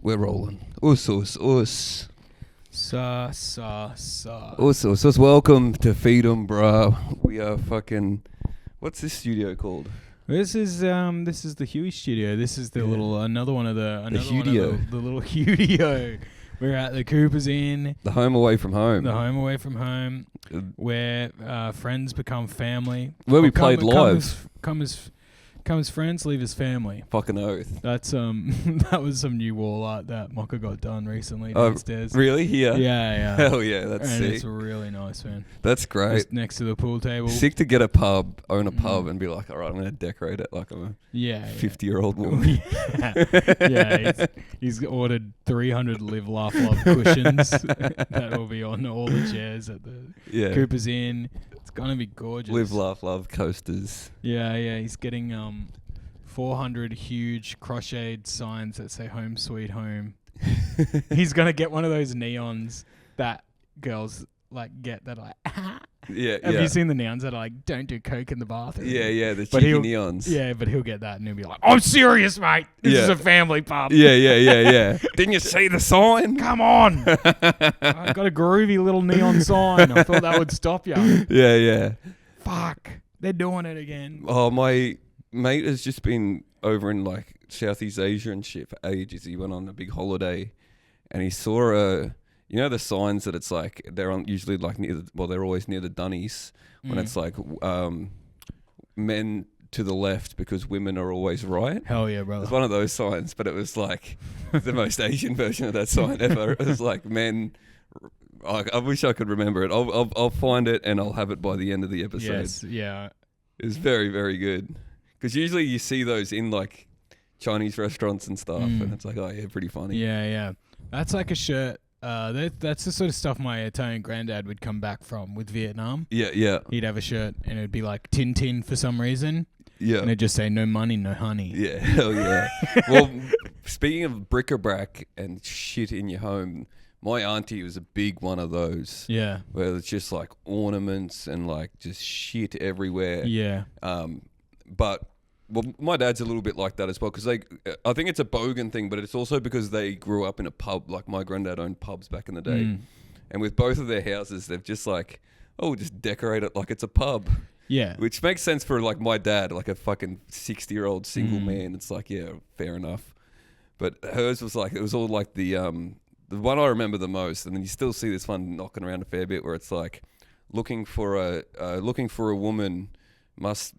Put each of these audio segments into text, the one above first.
We're rolling. Us. Sa. Us. Welcome to Feed 'em, Brah. We are fucking... What's this studio called? This is the Hewy studio. This is the another one of the little Hudio. We're at the Cooper's Inn. The home away from home. Where friends become family. Where we played live. Come as friends, leave as family. Fucking oath. That's that was some new wall art that Mocha got done recently downstairs. Really? Here? Yeah. Hell yeah, that's and sick. It's really nice, man. That's great. Just next to the pool table. Sick to get a pub, own a pub, and be like, all right, I'm going to decorate it like I'm a 50-year-old woman. He's ordered 300 Live, Laugh, Love cushions that will be on all the chairs at the Cooper's Inn. It's going to be gorgeous. Live, Laugh, Love coasters. Yeah. He's getting 400 huge crocheted signs that say "Home Sweet Home." He's going to get one of those neons that girls get that are like. Have you seen the neons that are like, don't do coke in the bathroom? Yeah, the cheeky neons. Yeah, but he'll get that and he'll be like, I'm serious, mate. This is a family pub. Yeah. Didn't you see the sign? Come on. I've got a groovy little neon sign. I thought that would stop you. Yeah. Fuck. They're doing it again. Oh, my mate has just been over in like Southeast Asia and shit for ages. He went on a big holiday and he saw you know the signs that it's like they're on usually like they're always near the dunnies when it's like men to the left because women are always right. Hell yeah, brother. It's one of those signs, but it was like the most Asian version of that sign ever. It was like men. I wish I could remember it. I'll find it and I'll have it by the end of the episode. Yes, yeah. It was very, very good because usually you see those in like Chinese restaurants and stuff, and it's like, oh yeah, pretty funny. Yeah. That's like a shirt. That's the sort of stuff my Italian granddad would come back from with Vietnam. Yeah. He'd have a shirt and it'd be like Tintin for some reason. Yeah. And it'd just say, no money, no honey. Yeah, hell yeah. Well, speaking of bric-a-brac and shit in your home, my auntie was a big one of those. Yeah. Where it's just like ornaments and like just shit everywhere. Yeah. Well, my dad's a little bit like that as well because I think it's a Bogan thing, but it's also because they grew up in a pub. Like my granddad owned pubs back in the day, and with both of their houses, they've just like, just decorate it like it's a pub. Yeah, which makes sense for like my dad, like a fucking 60-year-old single man. It's like, yeah, fair enough. But hers was like it was all like the one I remember the most, and then you still see this one knocking around a fair bit where it's like looking for a woman must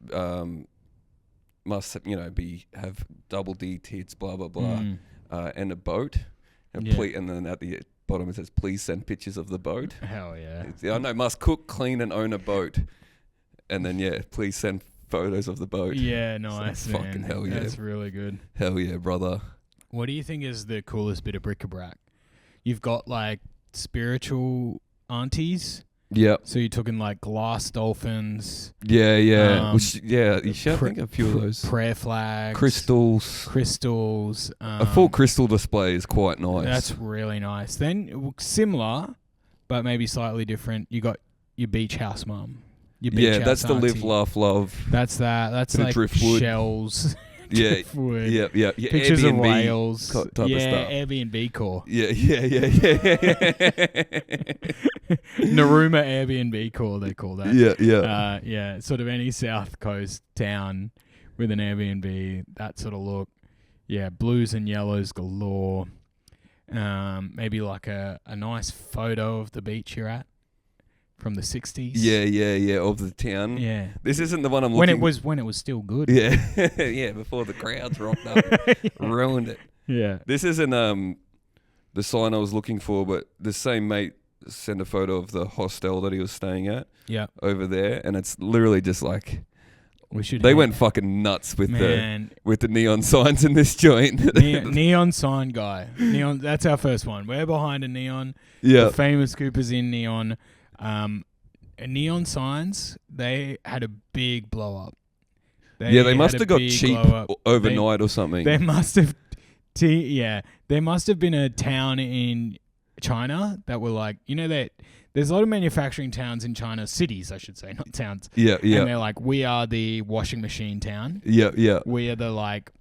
have double D tits, blah blah blah, and a boat, and then at the bottom it says please send pictures of the boat. Hell yeah! I know, must cook, clean, and own a boat, and then please send photos of the boat. Yeah, nice. So fucking hell yeah! That's really good. Hell yeah, brother. What do you think is the coolest bit of bric-a-brac? You've got like spiritual aunties. Yeah. So you're talking like glass dolphins. Yeah. You should think a few of those. Prayer flags. Crystals. A full crystal display is quite nice. That's really nice. Then similar, but maybe slightly different. You got your beach house mum. That's the Live, Laugh, Love. That's that. That's like driftwood. Shells. Yeah. Pictures Airbnb of whales. Type of stuff. Airbnb core. Yeah. Naruma Airbnb core, they call that. Yeah. Sort of any South Coast town with an Airbnb, that sort of look. Yeah, blues and yellows galore. Maybe like a nice photo of the beach you're at from the 60s. Yeah, of the town. Yeah. This isn't the one I'm looking... When it was still good. Yeah, before the crowds rocked up. Ruined it. Yeah. This isn't the sign I was looking for, but the same mate sent a photo of the hostel that he was staying at over there, and it's literally just like... They went fucking nuts with the neon signs in this joint. Neon sign guy. That's our first one. We're behind a neon. Yeah. The famous Cooper's Inn neon. Neon signs, they had a big blow up. They must have got cheap overnight or something. They must have, there must have been a town in China that were like, there's a lot of manufacturing towns in China, cities I should say, not towns. Yeah. And they're like, we are the washing machine town. Yeah. We are the like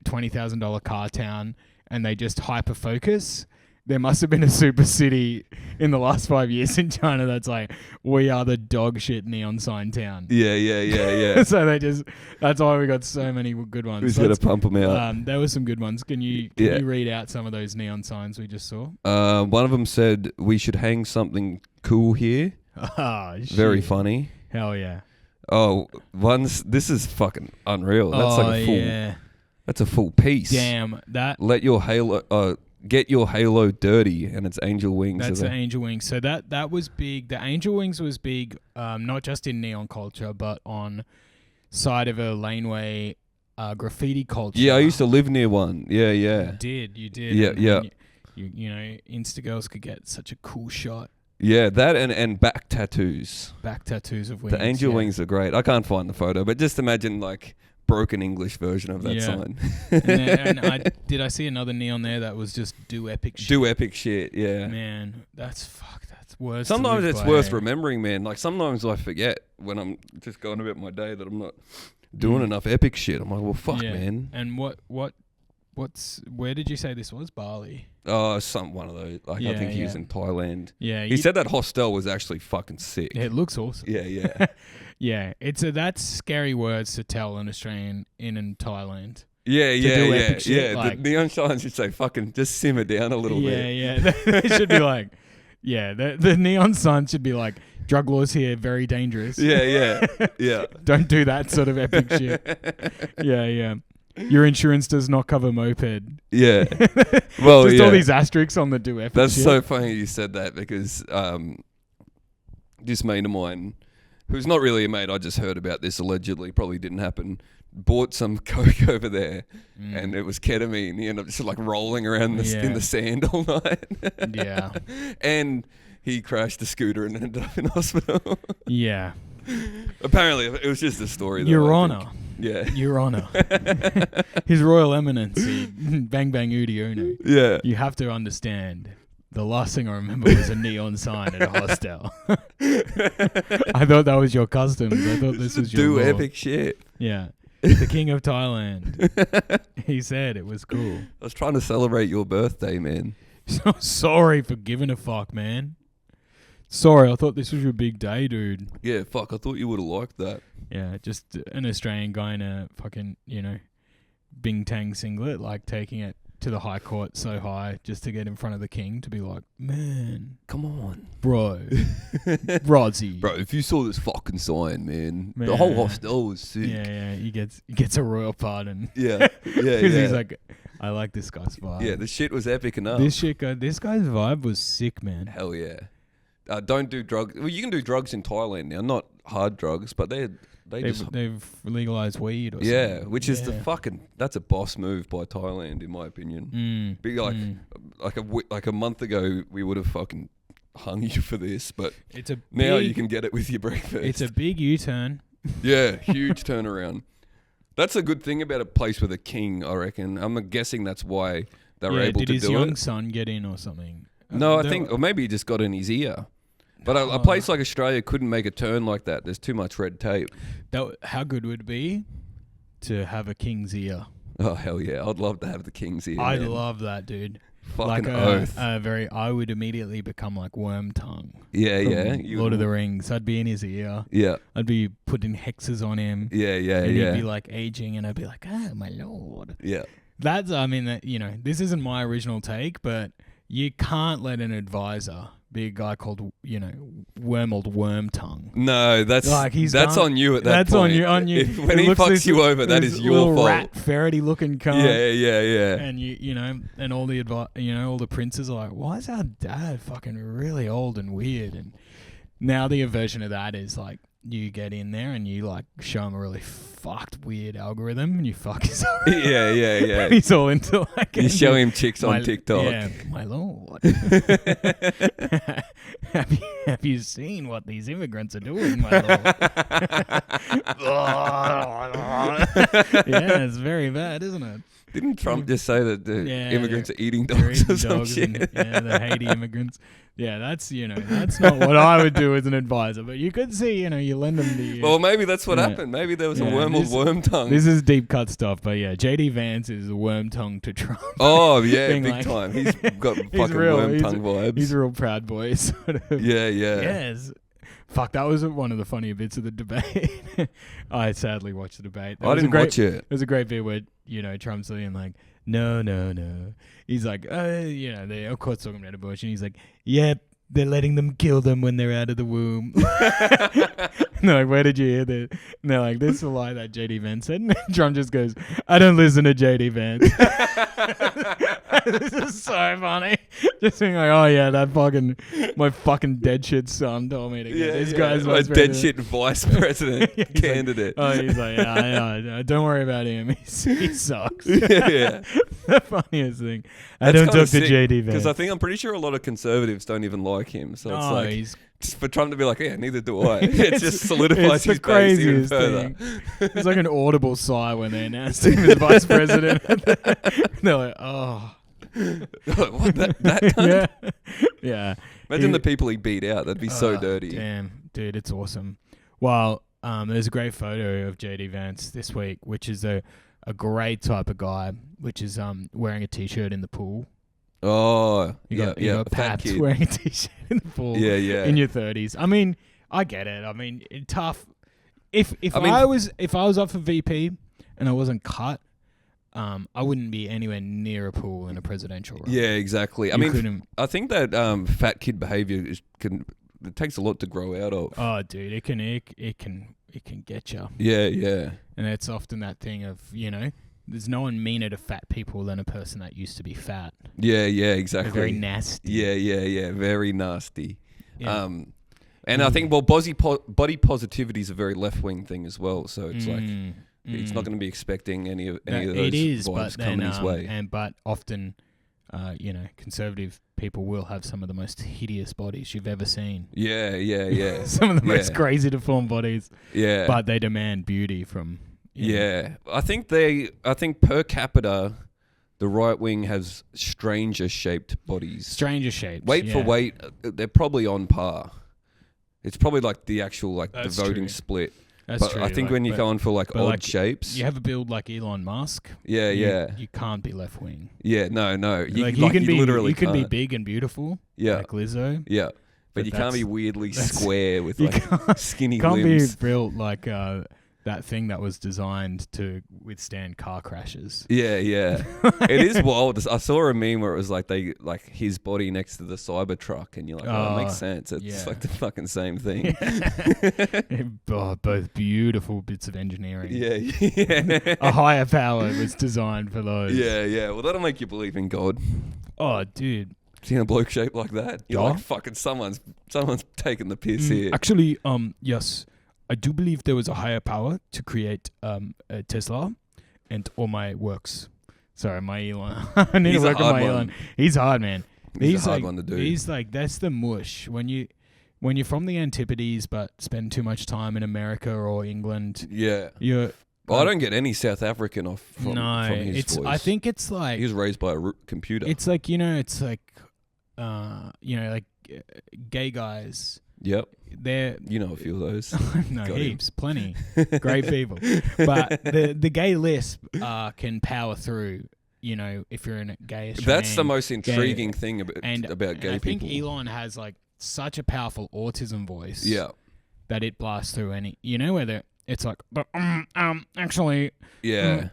$20,000 car town. and they just hyper focus. There must have been a super city in the last 5 years in China that's like, we are the dog shit neon sign town. Yeah. So that's why we got so many good ones. We just got to pump them out. There were some good ones. Can you read out some of those neon signs we just saw? One of them said, we should hang something cool here. Oh, shit. Very funny. Hell yeah. Oh, this is fucking unreal. That's like a full, that's a full piece. Damn, that. Let your halo, get your halo dirty, and it's angel wings. That's the angel wings. So that was big. The angel wings was big, not just in neon culture, but on side of a laneway graffiti culture. Yeah, I used to live near one. Yeah. You did. Yeah. And you know, Insta girls could get such a cool shot. Yeah, that and back tattoos. Back tattoos of wings. The angel wings are great. I can't find the photo, but just imagine like broken English version of that sign. Did I see another neon there that was just do epic shit? Do epic shit, yeah. Man, that's worse. Sometimes it's worth remembering, man. Like sometimes I forget when I'm just going about my day that I'm not doing enough epic shit. I'm like, well, fuck, man. And where did you say this was? Bali? Oh, one of those. Like I think he was in Thailand. Yeah. He said that hostel was actually fucking sick. It looks awesome. Yeah. Yeah. That's scary words to tell an Australian in Thailand. Yeah. Like, the neon signs should say fucking just simmer down a little bit. Yeah. They should be like, the neon sign should be like, drug laws here, very dangerous. Yeah. Don't do that sort of epic shit. Yeah. Your insurance does not cover moped. Yeah. Well, just all these asterisks on the do epic That's shit. so funny you said that because this mate of mine, who's not really a mate, I just heard about this allegedly, probably didn't happen, bought some coke over there and it was ketamine. He ended up just like rolling around in the sand all night. Yeah. And he crashed a scooter and ended up in hospital. Yeah. Apparently, it was just a story. Your Honour. Yeah. Your Honour. His Royal Eminency, bang bang oody unu. Yeah. You have to understand, the last thing I remember was a neon sign at a hostel. I thought that was your customs. I thought this was your do law. epic shit. Yeah. The King of Thailand. He said it was cool. I was trying to celebrate your birthday, man. So sorry for giving a fuck, man. Sorry, I thought this was your big day, dude. Yeah, fuck, I thought you would have liked that. Yeah, just an Australian guy in a fucking, Bing Tang singlet, like taking it to the high court so high just to get in front of the king to be like, man. Come on. Bro. Rozzy. Bro, if you saw this fucking sign, man. The whole hostel was sick. Yeah, he gets a royal pardon. Yeah. Because he's like, I like this guy's vibe. Yeah, the shit was epic enough. This guy's vibe was sick, man. Hell yeah. Don't do drugs. Well, you can do drugs in Thailand now, not hard drugs, but they've legalized weed or something. Which is that's a boss move by Thailand, in my opinion. Like a month ago, we would have fucking hung you for this, but now you can get it with your breakfast. It's a big U-turn. Yeah, huge turnaround. That's a good thing about a place with a king, I reckon. I'm guessing that's why they were able to do it. Did his young son get in or something? No, I think, or maybe he just got in his ear. But a place like Australia couldn't make a turn like that. There's too much red tape. How good would it be to have a king's ear? Oh, hell yeah. I'd love to have the king's ear. I'd love that, dude. Fucking oath. I would immediately become like Worm Tongue. Yeah. Lord of the Rings. I'd be in his ear. Yeah. I'd be putting hexes on him. Yeah. And he'd be like aging and I'd be like, my lord. Yeah. That's, this isn't my original take, but you can't let an advisor be a guy called, Worm Tongue. No, that's on you at that point. That's on you. When he fucks you over, that is your fault. Rat ferrety looking cunt. Yeah. And and all the all the princes are like, why is our dad fucking really old and weird? And now the version of that is like, you get in there and you like show him a really fucked weird algorithm and you fuck his Yeah. He's all into like you show him chicks on TikTok. Yeah, my lord. have you seen what these immigrants are doing, my lord? Yeah, it's very bad, isn't it? Didn't Trump just say that the Yeah, immigrants are eating They're dogs or eating some dogs shit? and, yeah, the Haiti immigrants. Yeah, that's not what I would do as an advisor. But you could see, you lend them the. Well, maybe that's what happened. Maybe there was a worm or worm tongue. This is deep cut stuff, but yeah, JD Vance is a worm tongue to Trump. Oh yeah, Being big like- time. He's got He's fucking real. worm tongue vibes. He's a real proud boy, sort of. Yeah. Yes. Fuck, that was one of the funnier bits of the debate. I sadly watched the debate. I didn't watch it. There's a great bit where, Trump's saying like, no. He's like, they of course talking about abortion. He's like, yep, they're letting them kill them when they're out of the womb. And they're like, where did you hear that? And they're like, this is a lie that JD Vance said. And Trump just goes, I don't listen to JD Vance. This is so funny. Just being like, oh yeah, my fucking dead shit son told me to get this guy's my vice dead president. shit vice president He's candidate. He's like, yeah, don't worry about him. He sucks. Yeah. The funniest thing. I That's don't kinda talk to sick, JD Vance. Because I'm pretty sure a lot of conservatives don't even like him. So it's like, he's just for Trump to be like, yeah, neither do I. It just solidifies it's the his base even craziest further. thing. It's like an audible sigh when they announced him as vice president. They're like, oh. What, that cunt? Yeah. Imagine the people he beat out. That'd be so dirty. Damn, dude, it's awesome. Well, there's a great photo of JD Vance this week, which is a great type of guy, which is wearing a t-shirt in the pool. Oh, You got fat Pat kid. wearing a t-shirt in the pool. Yeah. In your 30s. I mean, I get it. I mean, tough. If I mean- I was up for VP and I wasn't cut, I wouldn't be anywhere near a pool in a presidential run. Yeah, exactly. I mean, I think that fat kid behavior it takes a lot to grow out of. Oh, dude, it can get you. Yeah. And it's often that thing of, there's no one meaner to fat people than a person that used to be fat. Yeah, exactly. They're very nasty. Yeah, very nasty. Yeah. And I think body positivity is a very left wing thing as well. So it's like it's not going to be expecting any of those vibes coming his way. But often, conservative people will have some of the most hideous bodies you've ever seen. Yeah. Some of the most crazy deformed bodies. Yeah. But they demand beauty from. Yeah, I think per capita, the right wing has stranger shaped bodies. Stranger shaped. Weight for weight, they're probably on par. It's probably like the actual the voting split. That's true. I think when you're going for odd shapes, you have a build like Elon Musk. Yeah. You can't be left wing. Yeah, no. You You can be big and beautiful. Yeah, like Lizzo. Yeah, but you can't be weirdly square with skinny can't limbs. Be built like that thing that was designed to withstand car crashes. Yeah. It is wild. I saw a meme where it was his body next to the Cybertruck, and you're like, oh, it makes sense. It's like the fucking same thing. Both beautiful bits of engineering. Yeah. A higher power was designed for those. Yeah. Well, that'll make you believe in God. Oh, dude. Seeing a bloke shaped like that, you're like, fucking someone's taking the piss here. Actually, yes. I do believe there was a higher power to create a Tesla and all my works. Sorry, my Elon. I need to work on my Elon. He's hard, man. He's a hard one to do. He's like, that's the mush. When you're from the Antipodes but spend too much time in America or England. Yeah. You're... I don't get any South African off from his voice. I think it's like... He was raised by a computer. It's like, gay guys... Yep. They're a few of those. No, heaps, plenty. Great people. But the gay lisp can power through, if you're in a gay Australian. That's the most intriguing thing about gay people. I think Elon has such a powerful autism voice. Yeah. That it blasts through any, whether it's like, but actually. Yeah.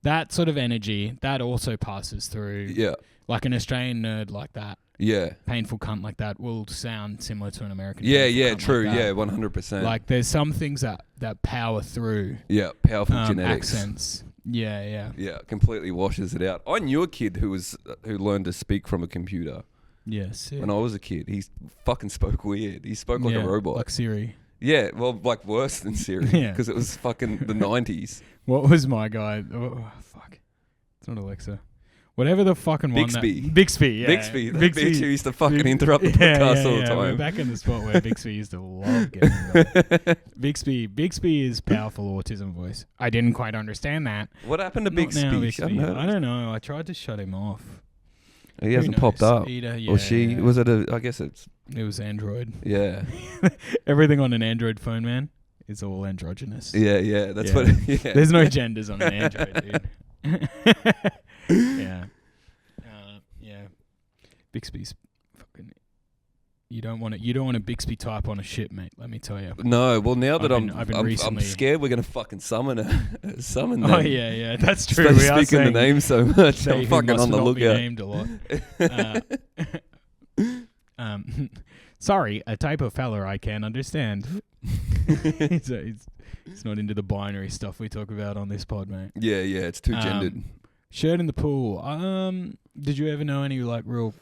That sort of energy, that also passes through. Yeah. Like an Australian nerd like that. Yeah. Painful cunt like that will sound similar to an American. Yeah, true. Like 100%. Like there's some things that power through. Yeah, powerful genetics. Accents. Yeah. Yeah, completely washes it out. I knew a kid who learned to speak from a computer. Yes. When I was a kid, he fucking spoke weird. He spoke like a robot. Like Siri. Yeah, well, worse than Siri. Yeah. Because it was fucking the 90s. What was my guy? Oh, fuck. It's not Alexa. Whatever the fucking one. Bixby. Bixby, yeah. Bixby. That bitch who used to fucking interrupt the podcast all the time. We're back in the spot where Bixby used to love getting involved. Bixby is powerful autism voice. I didn't quite understand that. What happened to Not Bixby? now, Bixby. I I don't know. I tried to shut him off. He hasn't popped up. Or she. Was it I guess it's... It was Android. Yeah. Everything on an Android phone, man, is all androgynous. Yeah. That's what... Yeah. There's no genders on an Android, dude. Yeah. Yeah. Bixby's fucking... You don't want a Bixby type on a ship, mate, let me tell you. No, well, now that I'm I'm scared we're going to fucking summon them. Oh, yeah, that's true. We are speaking the name so much. I'm fucking on the lookout. Named a lot. Sorry, a type of fella I can understand. It's not into the binary stuff we talk about on this pod, mate. Yeah, it's too gendered. Shirt in the pool. Did you ever know any like real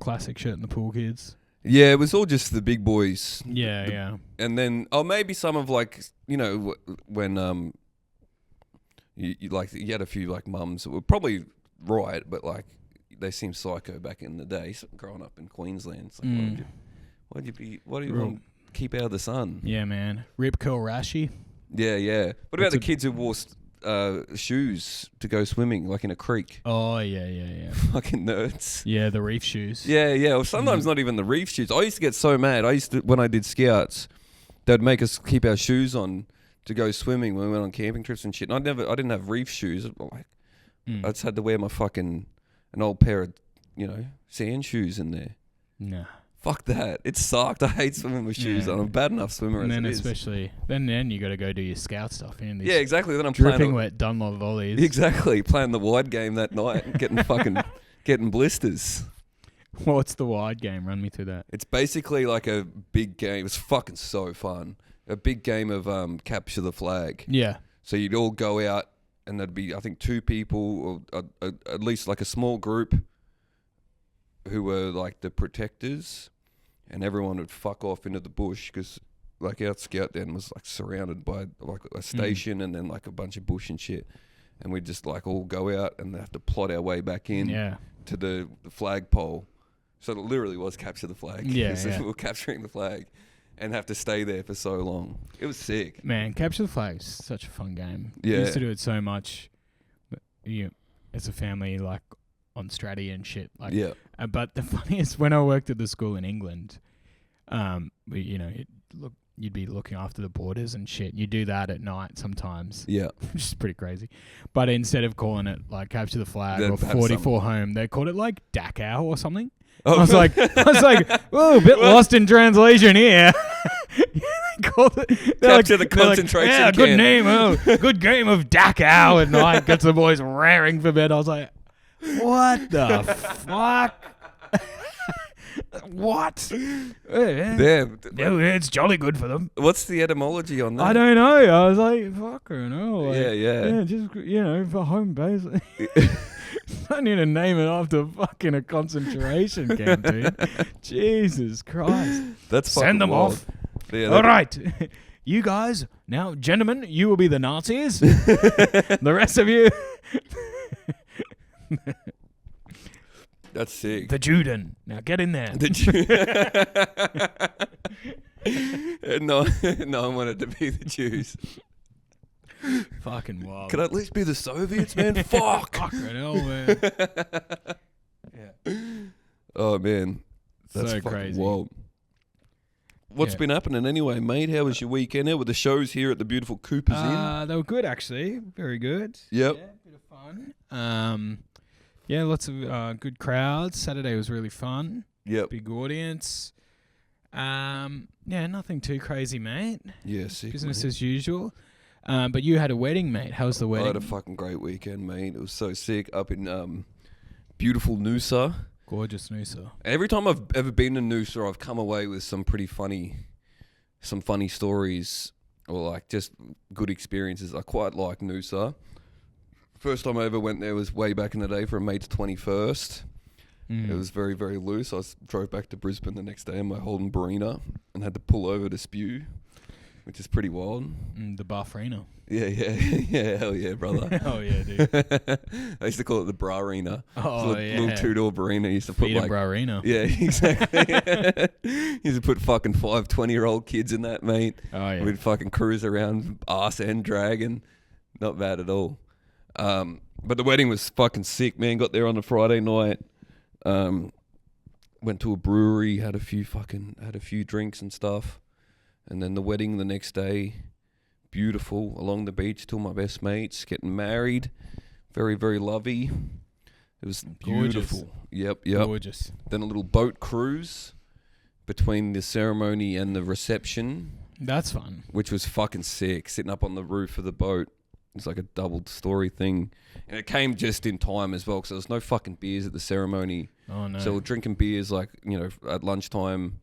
classic shirt in the pool kids? Yeah, it was all just the big boys. Yeah. And then, maybe some of like, when you had a few like mums that were probably right, but like they seemed psycho back in the day. So growing up in Queensland, it's like, what do you want to keep out of the sun? Yeah, man. Rip curl rashy. Yeah. What about the kids who wore shoes to go swimming, like in a creek? Oh, yeah. Fucking nerds. Yeah, the reef shoes. Yeah. Well, sometimes not even the reef shoes. I used to get so mad. When I did scouts, they'd make us keep our shoes on to go swimming when we went on camping trips and shit. And I didn't have reef shoes. I just had to wear an old pair of, sand shoes in there. Nah. Fuck that. It sucked. I hate swimming with shoes on. I'm a bad enough swimmer and as then it is. Especially, then you got to go do your scout stuff. Yeah, exactly. Then I'm dripping wet Dunlop volleys. Exactly. Playing the wide game that night and getting blisters. What's the wide game? Run me through that. It's basically like a big game. It's fucking so fun. A big game of capture the flag. Yeah. So you'd all go out and there'd be, I think, 2 people or at least like a small group who were like the protectors, and everyone would fuck off into the bush because like our scout den was like surrounded by like a station and then like a bunch of bush and shit, and we'd just like all go out and have to plot our way back in to the flagpole. So it literally was capture the flag. Yeah. We were capturing the flag and have to stay there for so long. It was sick. Man, capture the flag is such a fun game. Yeah. We used to do it so much. As a family, like on Stratty and shit. Like, yeah. But the funniest, when I worked at the school in England, you'd be looking after the borders and shit. You do that at night sometimes. Yeah. Which is pretty crazy. But instead of calling it like capture the flag They'd or 44 home, they called it like Dachau or something. Oh. I was like, whoa, a bit lost in translation here. Capture the concentration camp. Good name. Oh, good game of Dachau at night. Gets the boys raring for bed. I was like, what the fuck? What? Damn. It's jolly good for them. What's the etymology on that? I don't know. I was like, fucker, no. Like, yeah. Just, for home base. I need to name it after fucking a concentration camp, dude. Jesus Christ. That's Send them wild. off. Yeah, all right. You guys, now, gentlemen, you will be the Nazis. The rest of you... That's sick. The Juden. Now get in there. The no one wanted to be the Jews. Fucking wild. Could I at least be the Soviets, man? Fuck. Fucking hell, man. Yeah. Oh, man. That's so fucking crazy. wild. What's been happening anyway, mate? How was your weekend? How were the shows here at the beautiful Cooper's Inn? They were good, actually. Very good. Yep. Yeah, bit of fun. Lots of good crowds. Saturday was really fun. Yep. Big audience. Nothing too crazy, mate. Yeah, sick. Business as usual. But you had a wedding, mate. How was the wedding? I had a fucking great weekend, mate. It was so sick up in beautiful Noosa. Gorgeous Noosa. Every time I've ever been to Noosa, I've come away with some funny stories or like just good experiences. I quite like Noosa. First time I ever went there was way back in the day for a mate's 21st. It was very, very loose. I drove back to Brisbane the next day in my Holden Barina and had to pull over to spew. which is pretty wild. The Barfrina. Yeah, yeah, hell yeah, brother. Oh yeah, dude. I used to call it the Brah arena. Oh Little yeah. 2-door arena. Used to put Feed 'em like Brah arena. yeah, exactly. Used to put fucking 5 20-year-old kids in that, mate. Oh yeah. We'd fucking cruise around, arse and dragon. Not bad at all. But the wedding was fucking sick, man. Got there on a Friday night. Went to a brewery, had a few drinks and stuff. And then the wedding the next day, beautiful, along the beach, two of my best mates, getting married. Very, very lovey. It was beautiful. Gorgeous. Yep. Gorgeous. Then a little boat cruise between the ceremony and the reception. That's fun. Which was fucking sick, sitting up on the roof of the boat. It's like a double-story thing. And it came just in time as well, because there was no fucking beers at the ceremony. Oh, no. So we're drinking beers, like, you know, at lunchtime.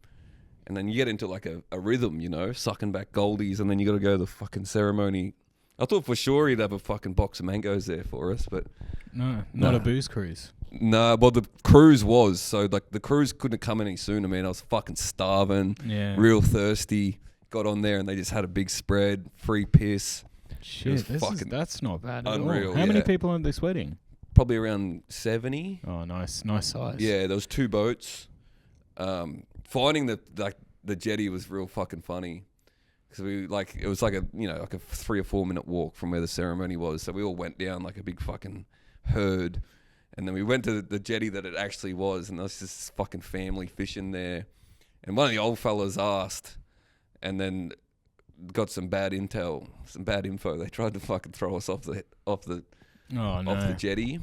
And then you get into, like, a rhythm, you know, sucking back goldies. And then you got to go to the fucking ceremony. I thought for sure he'd have a fucking box of mangoes there for us, but... No, not a booze cruise. No, well, the cruise was. So, like, the cruise couldn't have come any sooner, man. I was fucking starving. Yeah. Real thirsty. Got on there and they just had a big spread. Free piss. Shit, that's not bad at unreal, all. How many people at this wedding? Probably around 70. Oh, nice size. Yeah, there was 2 boats. Finding the jetty was real fucking funny, because it was like a 3 or 4 minute walk from where the ceremony was. So we all went down like a big fucking herd, and then we went to the jetty that it actually was, and there was this fucking family fishing there, and one of the old fellas asked, and then got some bad info. They tried to fucking throw us off the jetty.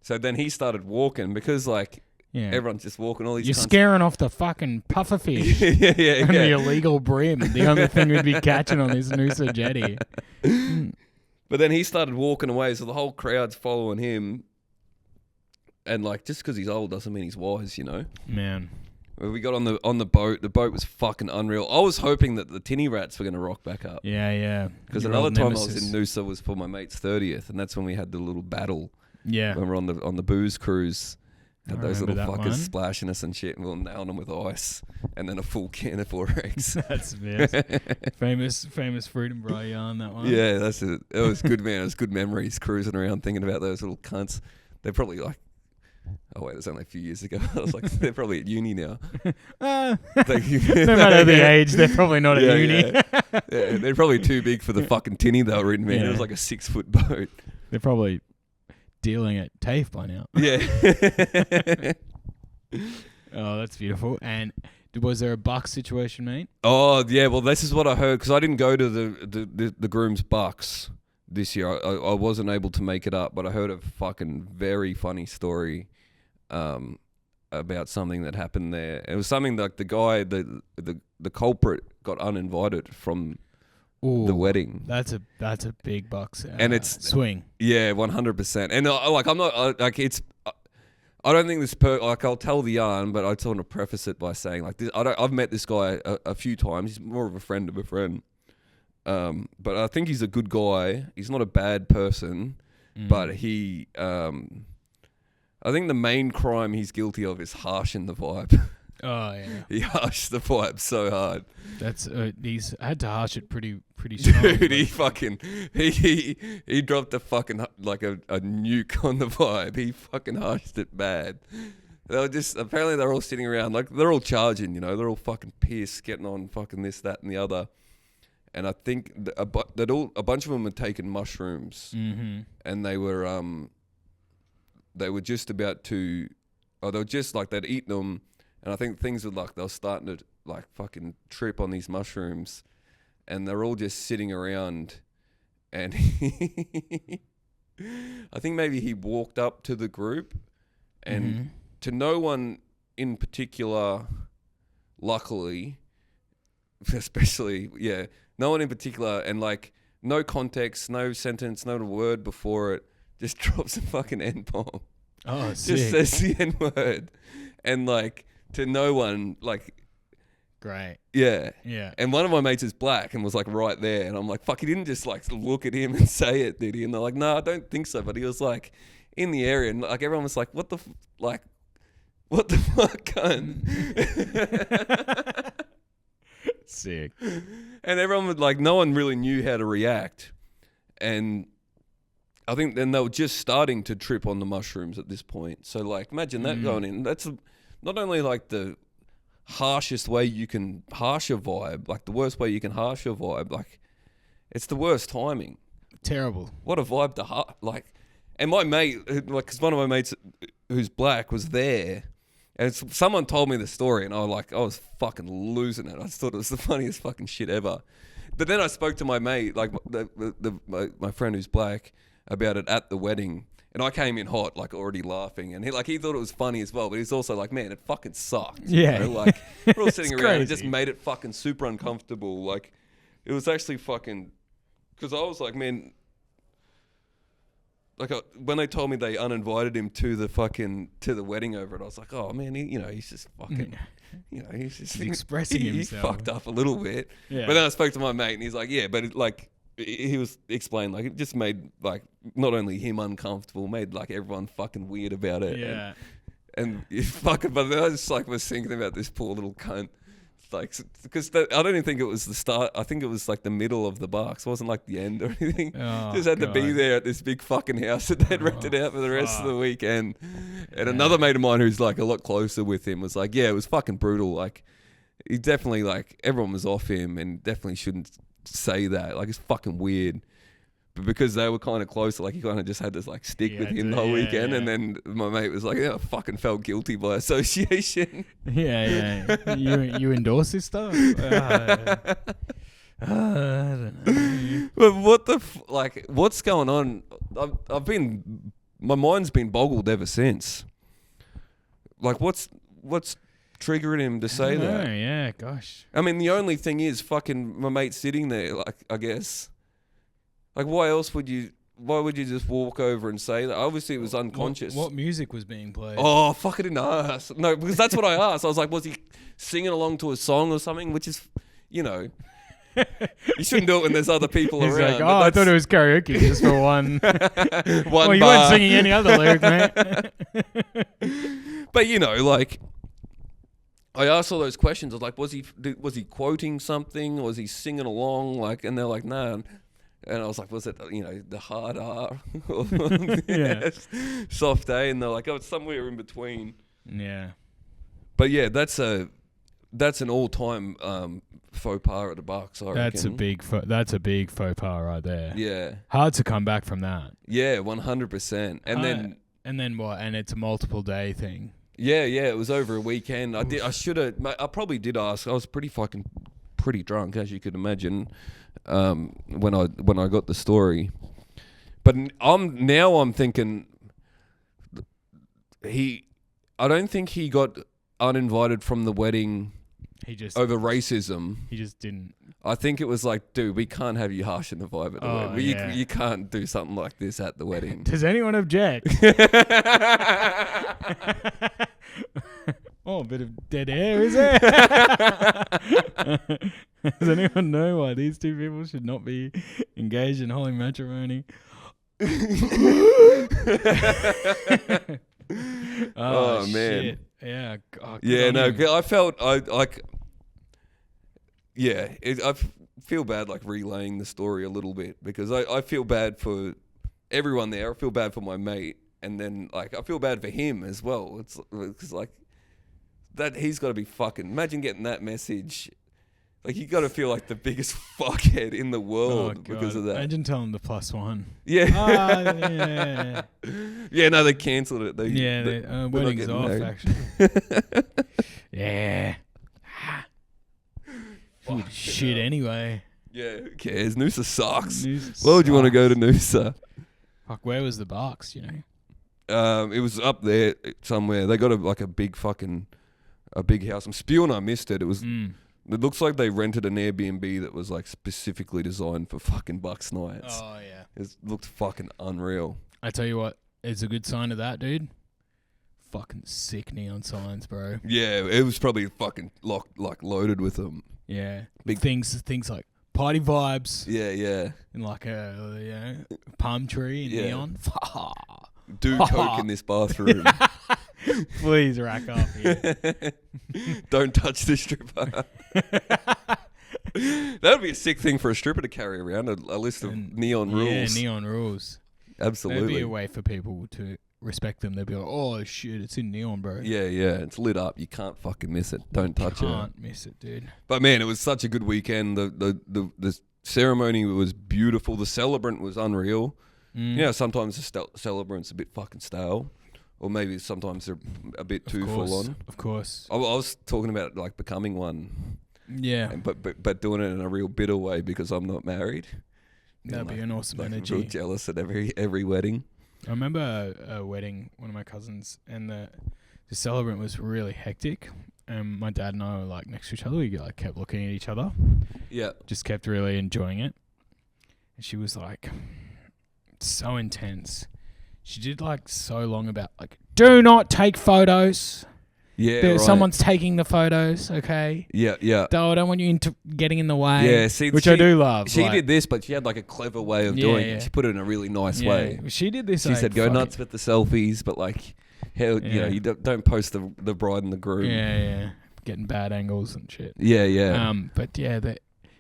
So then he started walking, because like everyone's just walking. All these you're scaring off the fucking pufferfish and the illegal brim. The only thing we'd be catching on this Noosa jetty. But then he started walking away, so the whole crowd's following him. And like, just because he's old doesn't mean he's wise, you know. Man. We got on the boat. The boat was fucking unreal. I was hoping that the tinny rats were going to rock back up. Yeah. Because another time I was in Noosa was for my mate's 30th, and that's when we had the little battle. Yeah. When we were on the booze cruise. Had those little fuckers splashing us and shit, and we were nailing them with ice, and then a full can of 4X. That's famous fruit and Brah yarn, that one. Yeah, that's it. It was good, man. It was good memories cruising around thinking about those little cunts. They're probably like, oh wait, it was only a few years ago. I was like, they're probably at uni now. No matter the age, they're probably not at uni. Yeah, they're probably too big for the fucking tinny they were in, man. It was like a 6-foot boat. They're probably dealing at TAFE by now. Yeah. Oh, that's beautiful. And was there a buck situation, mate? Oh, yeah. Well, this is what I heard, because I didn't go to the groom's bucks this year. I wasn't able to make it up, but I heard a fucking very funny story about something that happened there. It was something like the guy, the culprit got uninvited from the wedding. That's a big bucks. And it's swing. Yeah, 100%. And I'm not like it's. I don't think this like I'll tell the yarn, but I just want to preface it by saying like this. I've met this guy a few times. He's more of a friend of a friend. But I think he's a good guy. He's not a bad person, but he. I think the main crime he's guilty of is harshing the vibe. Oh yeah, he harshed the vibe so hard. That's he's had to harsh it pretty strong. Dude, he dropped a fucking like a nuke on the vibe. He fucking harshed it bad. They were just apparently they're all sitting around like they're all charging, you know, they're all fucking pissed, getting on fucking this, that, and the other. And I think a bunch of them had taken mushrooms, and they were just about to, or they were just like they'd eaten them. And I think things were like they were starting to like fucking trip on these mushrooms, and they're all just sitting around. And I think maybe he walked up to the group, and to no one in particular, luckily, especially no one in particular, and like no context, no sentence, no word before it, just drops a fucking N-bomb. Oh, sick. Just says the N-word, and like. To no one, like... Great. Yeah. Yeah. And one of my mates is black and was, like, right there. And I'm like, fuck, he didn't just, like, look at him and say it, did he? And they're like, no, I don't think so. But he was, like, in the area. And, like, everyone was like, what the fuck, cunt? Sick. And everyone would like, no one really knew how to react. And I think then they were just starting to trip on the mushrooms at this point. So like, imagine that going in. That's not only like the harshest way you can harsh a vibe, like the worst way you can harsh a vibe, like it's the worst timing. Terrible. What a vibe to like. And my mate, like, because one of my mates who's black was there, and someone told me the story, and I was fucking losing it. I just thought it was the funniest fucking shit ever. But then I spoke to my mate, like my friend who's black, about it at the wedding, and I came in hot, like already laughing, and he thought it was funny as well, but he's also like, man, it fucking sucked. Yeah, you know? Like we're all sitting around and just crazy. made it fucking super uncomfortable. Like it was actually fucking, because I was like, man. Like when they told me they uninvited him to the wedding over it, I was like, oh man, he's just fucking, he's just expressing he's himself. fucked up a little bit. Yeah. But then I spoke to my mate and he's like, yeah, but he was explaining like it just made like not only him uncomfortable, made like everyone fucking weird about it. Yeah. And fucking, but then I just like was thinking about this poor little cunt. Like, because I don't even think it was the start. I think it was like the middle of the box. It wasn't like the end or anything. Oh, Just had to be God. there at this big fucking house that they'd rented out for the rest of the weekend. And another mate of mine who's like a lot closer with him was like, yeah, it was fucking brutal. Like, he definitely, like, everyone was off him and definitely shouldn't say that. Like, it's fucking weird. But because they were kind of close, like, he kind of just had to, like, stick with him the whole weekend. Yeah. And then my mate was like, yeah, I fucking felt guilty by association. Yeah. You endorse this stuff? I don't know. But what what's going on? My mind's been boggled ever since. Like, what's triggering him to say that? Yeah, gosh. I mean, the only thing is fucking my mate sitting there, like, I guess. Like, why would you just walk over and say that? Obviously, it was unconscious. What music was being played? Oh, fuck, I didn't ask. No, because that's what I asked. I was like, was he singing along to a song or something? Which is, you shouldn't do it when there's other people He's around. like, I thought it was karaoke just for one. One you bar. weren't singing any other lyric, mate. But, like, I asked all those questions. I was like, was he quoting something? Was he singing along? Like, and they're like, nah. And I was like, was it, the hard R or soft A? And they're like, oh, it's somewhere in between. Yeah. But yeah, that's an all-time faux pas at the Bucks, I reckon. That's a big faux pas right there. Yeah. Hard to come back from that. Yeah, 100%. And then what? And it's a multiple day thing. Yeah, it was over a weekend. I probably did ask. I was pretty drunk, as you could imagine, when I got the story. But I'm thinking I don't think he got uninvited from the wedding over racism. He just didn't. I think it was like, dude, we can't have you harshing the vibe at the wedding. Yeah. You can't do something like this at the wedding. Does anyone object? Oh, a bit of dead air, is there? Does anyone know why these two people should not be engaged in holy matrimony? Oh man. Shit. Yeah. Oh, I felt I feel bad like relaying the story a little bit because I feel bad for everyone there. I feel bad for my mate, and then like I feel bad for him as well. It's like that he's got to be fucking. Imagine getting that message. Like you got to feel like the biggest fuckhead in the world because of that. Imagine telling the +1. Yeah. Yeah. Yeah. No, they cancelled it. Wedding's off. Actually. Yeah. Shit. Anyway. Yeah. Who cares? Noosa sucks. Why would you want to go to Noosa? Fuck. Where was the Bucks? It was up there somewhere. They got a big house. I'm spewing I missed it. It was. It looks like they rented an Airbnb that was like specifically designed for fucking Bucks nights. Oh yeah. It looked fucking unreal. I tell you what, it's a good sign of that, dude. Fucking sick neon signs, bro. Yeah, it was probably fucking loaded with them. Yeah. Big things like party vibes. Yeah. And like a palm tree and neon. Do coke in this bathroom. Please rack up here. Don't touch the stripper. That would be a sick thing for a stripper to carry around, a list of neon rules. Yeah, neon rules. Absolutely. That'd be a way for people to respect them. They'd be like, oh, shit, it's in neon, bro. Yeah, it's lit up. You can't fucking miss it. Don't touch it. Can't miss it, dude. But, man, it was such a good weekend. The ceremony was beautiful. The celebrant was unreal. You know, sometimes the celebrant's a bit fucking stale. Or maybe sometimes they're a bit too full on. Of course. I was talking about, like, becoming one. Yeah. But doing it in a real bitter way because I'm not married. That'd be an awesome energy. Real jealous at every wedding. I remember a wedding, one of my cousins, and the celebrant was really hectic. And my dad and I were like next to each other. We like kept looking at each other. Yeah. Just kept really enjoying it. And she was like so intense. She did like so long about like, do not take photos. Yeah, right. Someone's taking the photos, okay? Yeah. I don't want you getting in the way. Yeah, see, which I do love. She did this, but she had like a clever way of doing it. She put it in a really nice way. She did this. She said, "Go nuts with the selfies, but like, hell, you know, you don't post the bride and the groom." Yeah, getting bad angles and shit. Yeah. But yeah,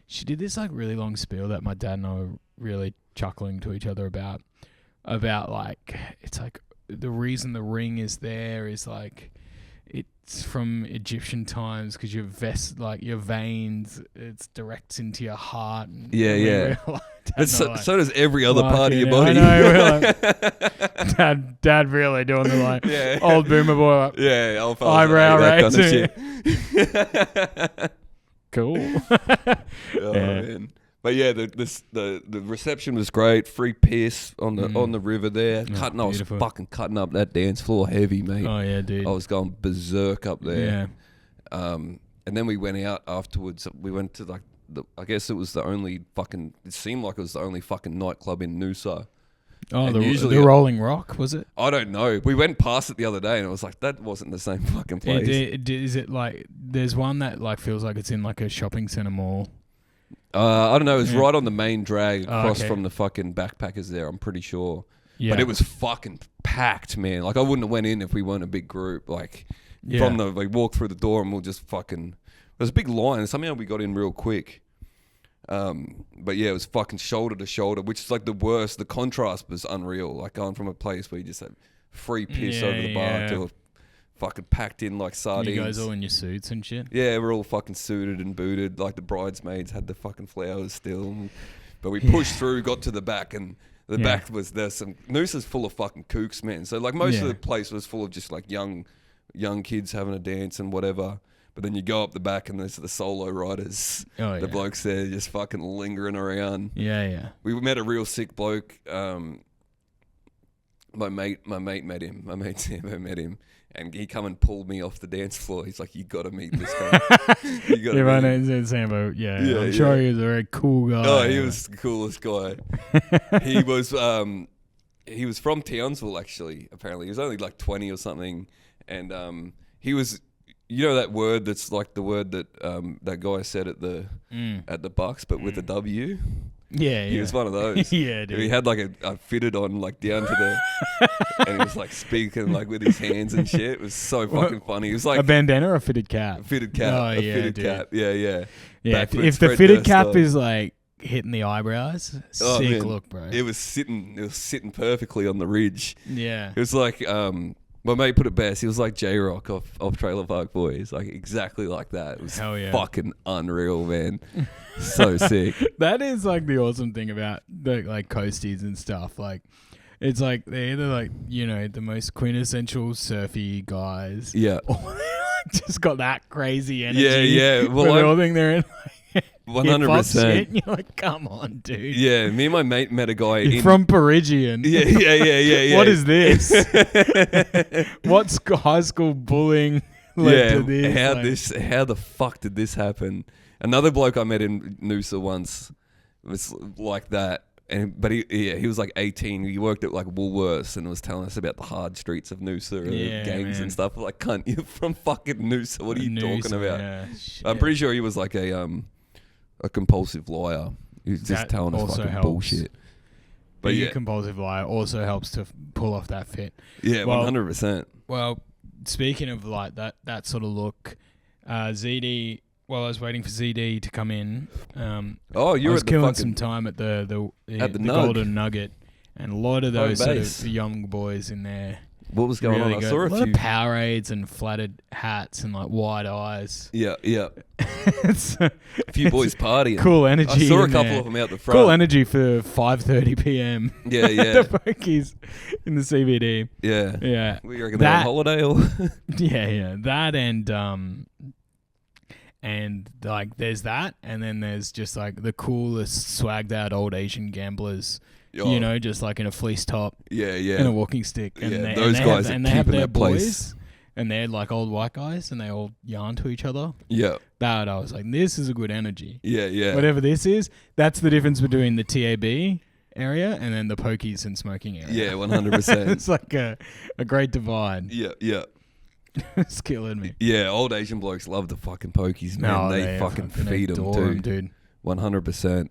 she did this like really long spiel that my dad and I were really chuckling to each other about like it's like the reason the ring is there is like. It's from Egyptian times because your your veins, it directs into your heart. And yeah. So does every other part of your body. I know. Dad really doing the old boomer boy. Like, old eyebrow raising. Kind of shit. Cool. Man. But yeah, the reception was great. Free piss on the river there. I was fucking cutting up that dance floor heavy, mate. Oh yeah, dude. I was going berserk up there. Yeah. And then we went out afterwards. We went to like I guess it was the only fucking. It seemed like it was the only fucking nightclub in Noosa. Oh, the Rolling Rock, was it? I don't know. We went past it the other day and it was like, that wasn't the same fucking place. Is it like, there's one that like feels like it's in like a shopping centre mall. I don't know. It was right on the main drag across from the fucking backpackers there. I'm pretty sure. Yeah. But it was fucking packed, man. Like I wouldn't have went in if we weren't a big group. Like we walked through the door and we'll just fucking. There was a big line and somehow we got in real quick. But yeah, it was fucking shoulder to shoulder, which is like the worst. The contrast was unreal. Like going from a place where you just had free piss over the bar to a fucking packed in like sardines. You guys all in your suits and shit? Yeah, we're all fucking suited and booted. Like the bridesmaids had the fucking flowers still. But we pushed through, got to the back, and the back was there's some Noosa's full of fucking kooks, man. So like most of the place was full of just like young kids having a dance and whatever. But then you go up the back and there's the solo riders. Oh, the blokes there just fucking lingering around. Yeah. We met a real sick bloke. My mate met him. My mate Sambo met him. And he come and pulled me off the dance floor. He's like, you got to meet this guy. My name's Sambo. Yeah, I'm sure he was a very cool guy. Oh, he was the coolest guy. He was from Townsville, actually, apparently. He was only like 20 or something. And he was, you know that word that's like the word that that guy said at the Bucks, but with a W? Yeah, he was one of those. Yeah, dude. He had like a fitted on like down to the, and he was like speaking like with his hands and shit. It was so fucking funny. It was like a bandana or a fitted cap. A fitted cap. Oh, fitted cap. Yeah. Yeah. If the fitted cap is like hitting the eyebrows, sick look, bro. It was sitting perfectly on the ridge. Yeah. It was like my mate put it best. He was like J-Rock off Trailer Park Boys, like exactly like that. It was fucking unreal, man. So sick. That is like the awesome thing about the like coasties and stuff. Like, it's like they're either like, you know, the most quintessential surfy guys, or they like just got that crazy energy. Yeah. Well, I think they're in. 100%. You're like, come on, dude. Yeah, me and my mate met a guy from Perigian. Yeah. What is this? What's high school bullying led to this? How the fuck did this happen? Another bloke I met in Noosa once was like that, but he was like 18. He worked at like Woolworths and was telling us about the hard streets of Noosa and gangs and stuff. Like, cunt, you're from fucking Noosa. What are you talking about? Yeah, I'm pretty sure he was like a compulsive liar. He was just telling us fucking bullshit. But being a compulsive liar also helps to pull off that fit. Yeah, 100%. Well, speaking of like that sort of look, ZD. while I was waiting for ZD to come in, Oh, you I were was at the killing fucking some time at the Nug. Golden Nugget, and a lot of Home those sort base. of young boys in there. What was going really on? good. I saw a a lot few. of Powerades and flattered hats and like wide eyes. Yeah, yeah. It's A few boys partying. cool energy. I saw a in couple there. of them out the front. Cool energy for 5:30 p.m. Yeah, yeah, the pokies in the CBD. yeah. Yeah, We reckon they're on That- holiday or? yeah. That and like there's that, and then there's just like the coolest swagged out old Asian gamblers. Oh, You know, just like in a fleece top Yeah, yeah. and a walking stick. And Yeah, they, those and they guys have, are and they have keeping their that place. boys, and they're like old white guys, and they all yarn to each other. Yeah, That I was like, this is a good energy. yeah, yeah. Whatever this is, that's the difference between the TAB area and then the pokies and smoking area. Yeah, 100%. It's like a great divide. Yeah, yeah. It's killing me. Yeah, old Asian blokes love the fucking pokies, man. They fucking feed them, adore too. 'em, dude. 100%.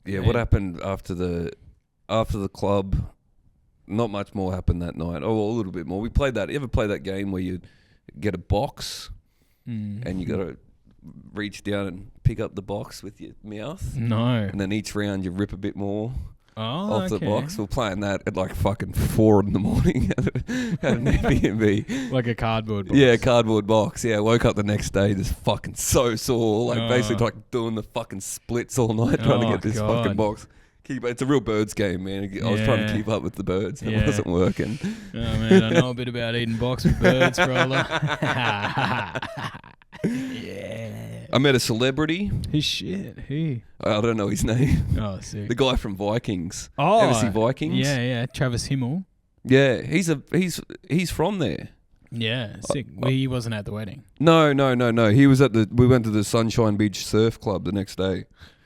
Yeah, Man. what happened after the club? Not much more happened that night. Oh, a little bit more. We played that. You ever play that game where you get a box and you got to reach down and pick up the box with your mouth? No. And then each round you rip a bit more Oh, off the okay. box. We're playing that at like fucking 4 in the morning at an Airbnb. Like a cardboard box. Yeah, cardboard box. Yeah, woke up the next day just fucking so sore. Like basically like doing the fucking splits all night trying to get this fucking box. It's a real birds game, man. I was trying to keep up with the birds. It wasn't working. Oh, man, I know a bit about eating box with birds, brother. Yeah. I met a celebrity. His shit. Who? I don't know his name. Oh, sick. The guy from Vikings. Oh, Ever see Vikings? Yeah. Travis Himmel. Yeah, he's from there. Yeah, sick. Well, he wasn't at the wedding. No. He was at we went to the Sunshine Beach Surf Club the next day.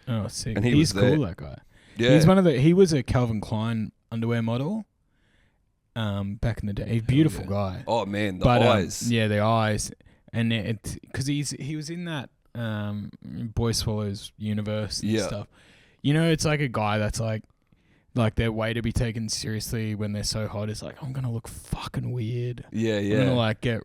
Oh, sick. And he He's was there. cool, that guy. Yeah. He was a Calvin Klein underwear model. Back in the day. He's a beautiful guy. Oh man, the eyes. Yeah, the eyes. And because he was in that Boy Swallows universe and stuff. You know, it's like a guy that's like their way to be taken seriously when they're so hot is like, I'm gonna look fucking weird. Yeah, I'm yeah. gonna like get,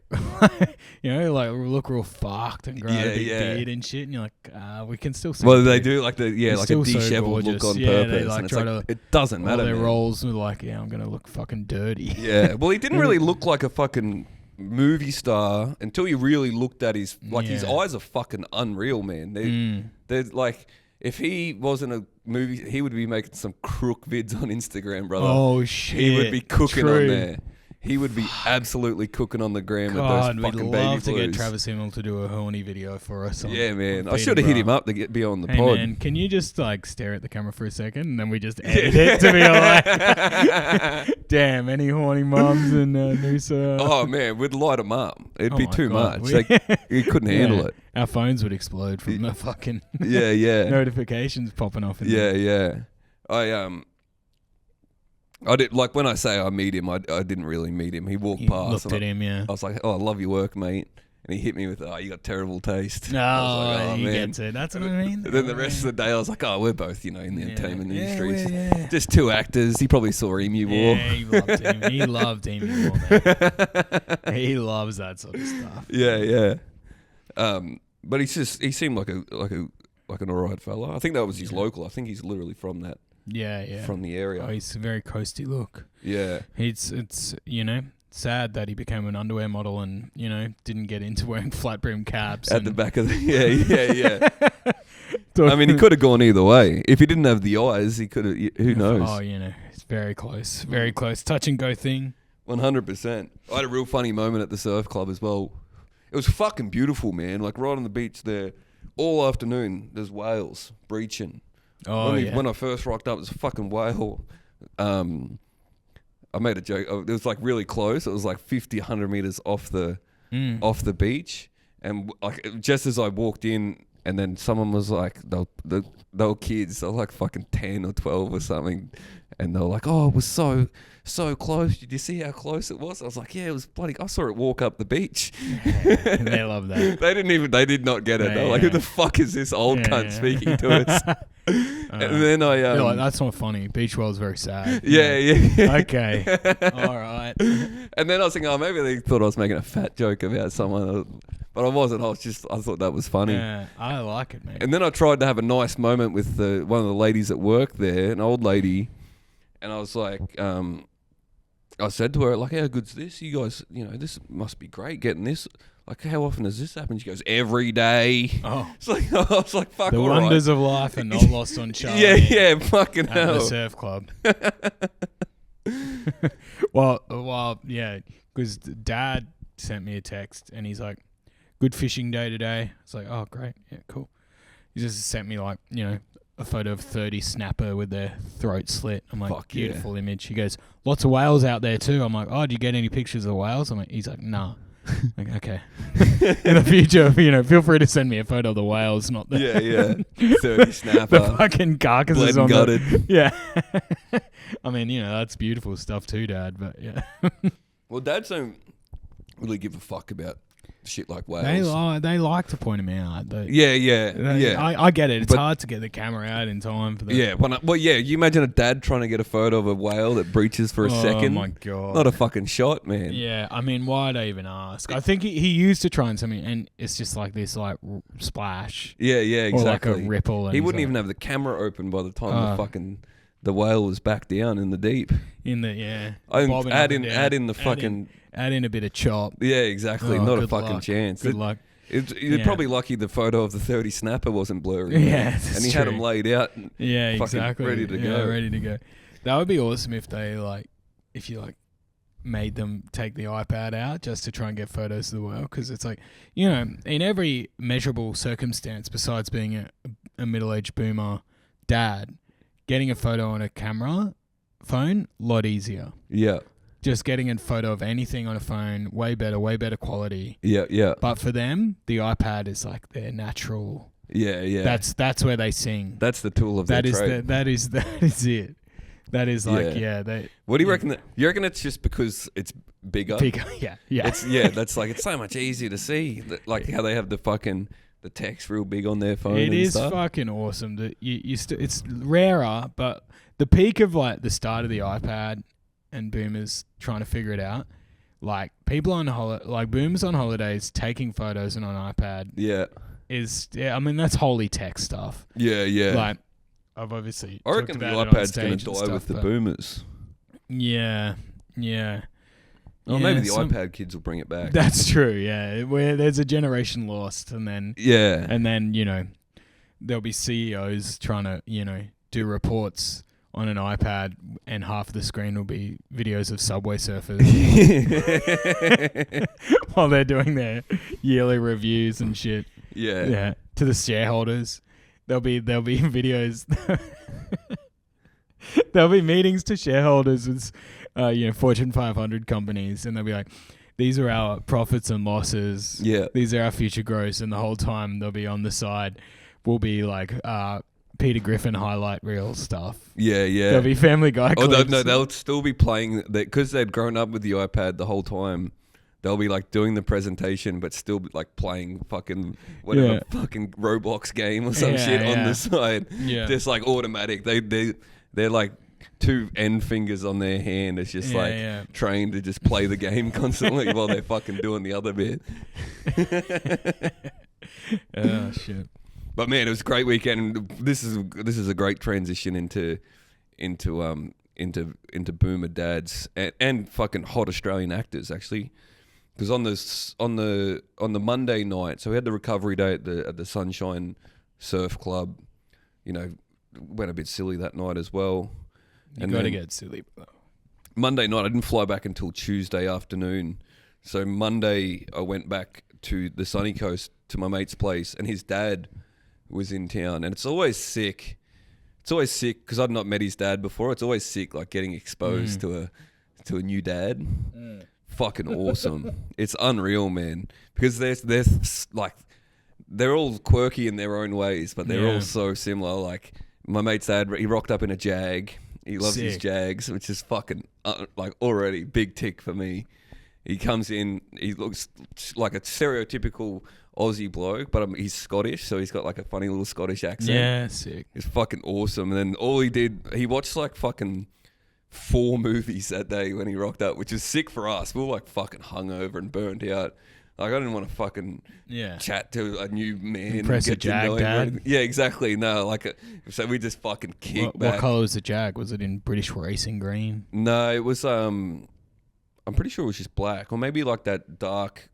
you know, like look real fucked and grow a big beard and shit. And you're like, we can still see. Well, they do like like a still so disheveled look gorgeous. on Yeah, purpose. they, like, and it's try like, to- it doesn't matter. their man. roles with like, I'm gonna look fucking dirty. Yeah. Well, he didn't really look like a fucking movie star until you really looked at his his eyes are fucking unreal, man. They're like, if he wasn't a movie, he would be making some crook vids on Instagram, brother. Oh shit! He would be cooking True. on there. He would be absolutely cooking on the gram God, with those we'd fucking love baby to get blues. Travis Himmel to do a horny video for us. Yeah, man. on I should have hit Brah. him up to be on the Hey pod. man, can you just like stare at the camera for a second and then we just edit it to be like, damn, any horny mums and Noosa? Oh man, we'd light him up. It'd Oh be my too God. much. Like, he couldn't handle it. Our phones would explode from the fucking Yeah, yeah, notifications popping off. yeah, yeah. I did like when I say I meet him. I didn't really meet him. He walked You past. looked and at him, yeah. I was like, "Oh, I love your work, mate." And he hit me with, "Oh, you got terrible taste." No, I was like, "Oh, he man." gets it. That's what I mean. And then the rest of the day, I was like, "Oh, we're both, in the entertainment industry. Yeah. Just two actors." He probably saw Emu War. Yeah, he loved him. He loved Emu War, man. He loves that sort of stuff. Yeah, yeah. But he seemed like an alright fella. I think that was his local. I think he's literally from that. Yeah, yeah. From the area. Oh, he's a very coasty look. Yeah. It's sad that he became an underwear model and didn't get into wearing flat brim caps At the back of the yeah. I mean, he could have gone either way. If he didn't have the eyes, he could have. Who knows? Oh, it's very close, very close. Touch and go thing. 100%. I had a real funny moment at the surf club as well. It was fucking beautiful, man. Like right on the beach there, all afternoon. There's whales breaching. Oh, When I first rocked up, it was a fucking whale. I made a joke. It was like really close. It was like 50, 100 meters off the beach. And like just as I walked in, and then someone was like, they were kids. They were like fucking 10 or 12 or something. And they were like, "Oh, it was so close. Did you see how close it was?" I was like, "Yeah, it was bloody. I saw it walk up the beach." They love that. They did not get it. They were like, "Who the fuck is this old cunt speaking to us?" And then I You're like, that's not funny. Beach World's very sad. yeah. Okay. All right. And then I was thinking, maybe they thought I was making a fat joke about someone. But I wasn't. I thought that was funny. Yeah, I like it, man. And then I tried to have a nice moment with one of the ladies at work there, an old lady, and I was like, I said to her, like, how good's this? You guys, this must be great getting this. Like, how often does this happen? She goes, every day. Oh. It's like, I was like, fuck, The all wonders right. of life are not lost on Charlie. Yeah, fucking at hell. the surf club. Well, yeah, because Dad sent me a text and he's like, good fishing day today. It's like, oh, great. Yeah, cool. He just sent me like, a photo of 30 snapper with their throat slit. I'm like, Fuck yeah. beautiful image. He goes, lots of whales out there too. I'm like, oh, do you get any pictures of whales? He's like, nah. Like, okay. In the future, feel free to send me a photo of the whales, not the 30 snapper. the fucking carcasses Bled and on gutted. Yeah. I mean, that's beautiful stuff too, Dad, but yeah. Well, dads don't really give a fuck about shit like whales. They like to point them out. Yeah. I get it. It's hard to get the camera out in time for that. Yeah, you imagine a dad trying to get a photo of a whale that breaches for a second. Oh my God. Not a fucking shot, man. Yeah, I mean, why'd I even ask? I think he used to try and tell me, and it's just like this, like, splash. Yeah, exactly. Or like a ripple. And he wouldn't even have the camera open by the time the whale was back down in the deep. Add in the fucking... Add in a bit of chop. Yeah, exactly. Not a fucking chance. Good luck. You're probably lucky the photo of the 30 snapper wasn't blurry. Yeah, and he had them laid out. Yeah, exactly. Ready to go. Ready to go. That would be awesome if they if you made them take the iPad out just to try and get photos of the whale, because it's like, in every measurable circumstance besides being a middle-aged boomer dad, getting a photo on a camera phone, lot easier. Yeah. Just getting a photo of anything on a phone, way better quality. Yeah. But for them, the iPad is like their natural. Yeah. That's where they sing. That's the tool of their trade. That is it. That is like, they. What do you reckon? You reckon it's just because it's bigger? Yeah. That's like, it's so much easier to see. Like how they have the text real big on their phone. It is stuff. fucking awesome that it's rarer, but the peak of the start of the iPad and boomers trying to figure it out, like people on boomers on holidays taking photos and on iPad. Yeah. I mean, that's holy tech stuff. Yeah. Like, I've obviously. I reckon the iPad's going to die with the boomers. Yeah. Oh, maybe the iPad kids will bring it back. That's true. Yeah, where there's a generation lost, and then there'll be CEOs trying to do reports on an iPad, and half of the screen will be videos of Subway surfers while they're doing their yearly reviews and shit. Yeah. To the shareholders, there'll be videos. There'll be meetings to shareholders with, Fortune 500 companies, and they'll be like, these are our profits and losses. Yeah. These are our future growths, and the whole time they'll be on the side. Will be like Peter Griffin highlight reel stuff. Yeah. There'll be Family Guy clips. They'll still be playing because they'd grown up with the iPad the whole time. They'll be doing the presentation, but still playing fucking whatever fucking Roblox game or some shit on the side. Yeah, just automatic. They're like two end fingers on their hand. It's just trained to just play the game constantly while they're fucking doing the other bit. Oh shit. But man, it was a great weekend. This is a great transition into boomer dads and fucking hot Australian actors actually, because on the Monday night, so we had the recovery day at the Sunshine Surf Club. Went a bit silly that night as well. You got to get silly. Monday night, I didn't fly back until Tuesday afternoon. So Monday, I went back to the sunny coast to my mate's place, and his dad was in town, and it's always sick. It's always sick because I'd not met his dad before. It's always sick, getting exposed to a new dad. Fucking awesome. It's unreal, man. Because they're all quirky in their own ways, but they're all so similar. My mate's dad, he rocked up in a Jag. He loves his Jags, which is fucking already big tick for me. He comes in, he looks like a stereotypical Aussie bloke, but he's Scottish, so he's got a funny little Scottish accent. Yeah, sick. It's fucking awesome. And then all he did, he watched fucking 4 movies that day when he rocked up, which is sick for us. We were fucking hungover and burnt out Like, I didn't want to fucking chat to a new man. Impress and a Jag dad. Yeah, exactly. No, like, so we just fucking kicked back. What colour was the Jag? Was it in British racing green? No, it was, I'm pretty sure it was just black. Or maybe like that dark,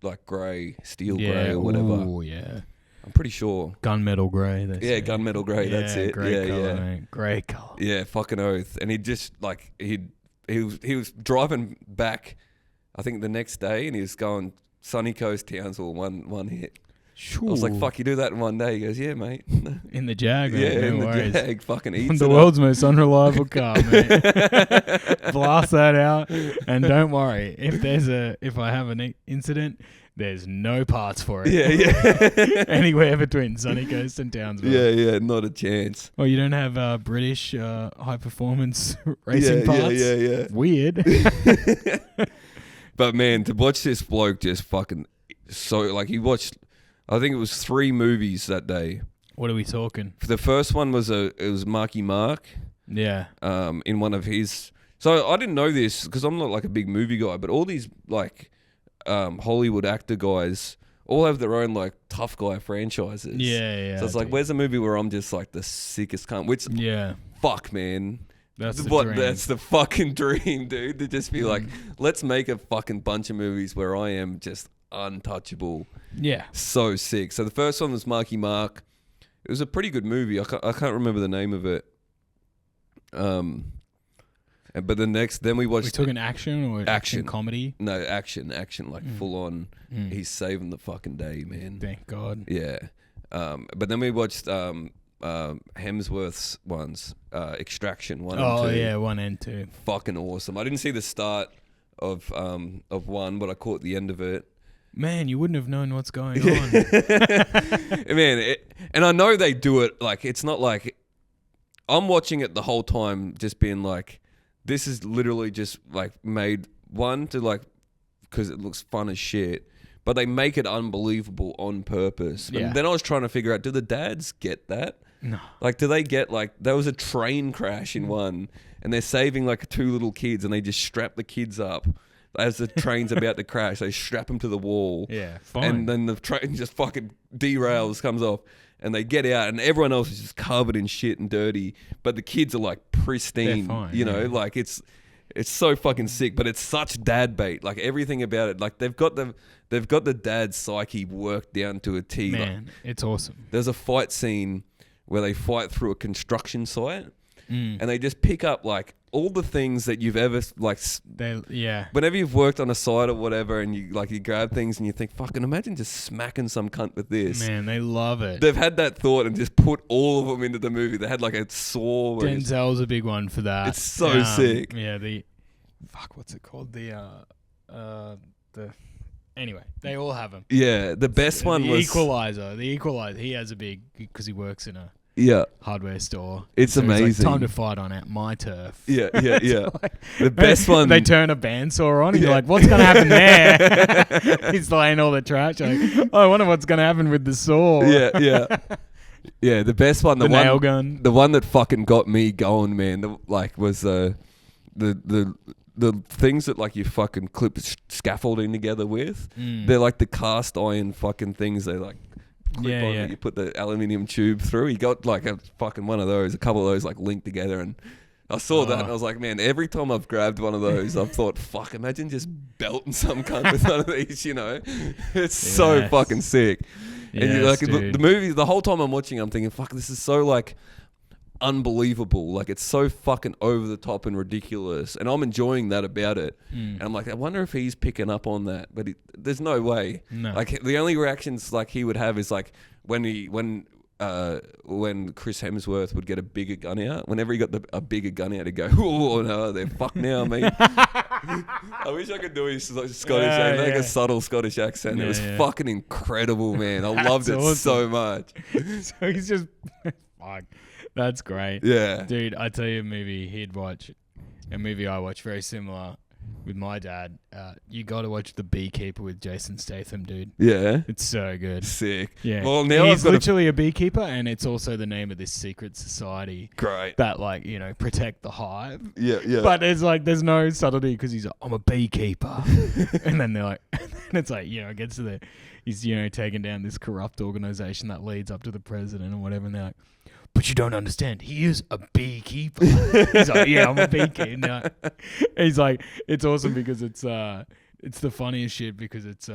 like grey, steel grey or whatever. Oh, yeah. I'm pretty sure. Gunmetal grey. Yeah, gunmetal grey. That's it. Great colour, mate. Great colour. Yeah, fucking oath. And he just like he was driving back, I think the next day, and he was going Sunny Coast Townsville one hit. Sure. I was like, "Fuck, you do that in one day?" He goes, "Yeah, mate." In the Jag, mate. Yeah, no in worries. the Jag, fucking eats The it world's up. most unreliable car, mate. Blast that out, and don't worry if I have an incident. There's no parts for it. Yeah. Anywhere between Sunny Coast and Townsville. Yeah, not a chance. Oh, you don't have British high performance racing parts? Yeah. Weird. But man, to watch this bloke just fucking he watched, I think it was 3 movies that day. What are we talking? The first one was it was Marky Mark. Yeah. In one of his. So I didn't know this because I'm not like a big movie guy, but all these like Hollywood actor guys all have their own like tough guy franchises. Yeah. So it's like, where's a movie where I'm just like the sickest cunt? Which fuck, man. That's the dream. That's the fucking dream, dude. To just be like, let's make a fucking bunch of movies where I am just untouchable. Yeah. So sick. So the first one was Marky Mark. It was a pretty good movie. I can't remember the name of it. But then we watched. We took an action or action comedy? No, action, like full on. He's saving the fucking day, man. Thank God. Yeah. But then we watched Hemsworth's ones, Extraction 1 and 2. Oh yeah, 1 and 2. Fucking awesome. I didn't see the start of 1, but I caught the end of it. Man, you wouldn't have known what's going on. Man, and I know they do it, like, it's not like, I'm watching it the whole time just being like, this is literally just like made one to like, because it looks fun as shit, but they make it unbelievable on purpose. Yeah. And then I was trying to figure out, do the dads get that? No. Like, do they get like, there was a train crash in one and they're saving like 2 little kids and they just strap the kids up. As the train's about to crash, they strap them to the wall. Yeah, fine. And then the train just fucking derails, comes off, and they get out, and everyone else is just covered in shit and dirty, but the kids are like pristine. They're fine, you know, like it's so fucking sick, but it's such dad bait. Like everything about it, like they've got the dad's psyche worked down to a T. Man, like, it's awesome. there's a fight scene where they fight through a construction site, and they just pick up like all the things that you've ever like. Whenever you've worked on a site or whatever, and you grab things and you think, fucking imagine just smacking some cunt with this. Man, they love it. They've had that thought and just put all of them into the movie. They had like a saw. Denzel's a big one for that. It's so sick. Yeah, what's it called? Anyway, they all have them. Yeah, the best one was Equalizer. The Equalizer. He has a big, because he works in a hardware store. It's so amazing. It's like, time to fight on my turf. Yeah. Like, the best one. They turn a bandsaw on, and you're like, what's going to happen there? He's laying all the trash. Like, I wonder what's going to happen with the saw. Yeah, the best one. The nail gun. The one that fucking got me going, man, was the things that like you fucking clip scaffolding together with. They're like the cast iron fucking things. They like clip on that you put the aluminium tube through. He got like a fucking one of those, a couple of those like linked together, and I saw that and I was like, man, every time I've grabbed one of those, I've thought, fuck, imagine just belting some cunt with one of these, you know? It's so fucking sick. And you like the movie, the whole time I'm watching, I'm thinking, fuck, this is so like unbelievable. Like it's so fucking over the top and ridiculous, and I'm enjoying that about it. And I'm like, I wonder if he's picking up on that, but there's no way. No. Like the only reactions like he would have is like when Chris Hemsworth would get a bigger gun out. Whenever he got a bigger gun out, he'd go, "Oh no, they're fucked now, mate." I wish I could do his Scottish accent, like a subtle Scottish accent. It was fucking incredible, man. I loved it so much. So he's just, fuck. That's great. Yeah. Dude, I tell you a movie I watch very similar with my dad. You got to watch The Beekeeper with Jason Statham, dude. Yeah. It's so good. Sick. Yeah. Well, now he's literally a beekeeper, and it's also the name of this secret society. Great. That, like, you know, protect the hive. Yeah. But there's no subtlety because he's like, I'm a beekeeper. And then they're like, And it's like, it gets to he's, taking down this corrupt organization that leads up to the president and whatever. And they're like, but you don't understand. He is a beekeeper. He's like, yeah, I'm a beekeeper. No. He's like, it's awesome because it's the funniest shit because it's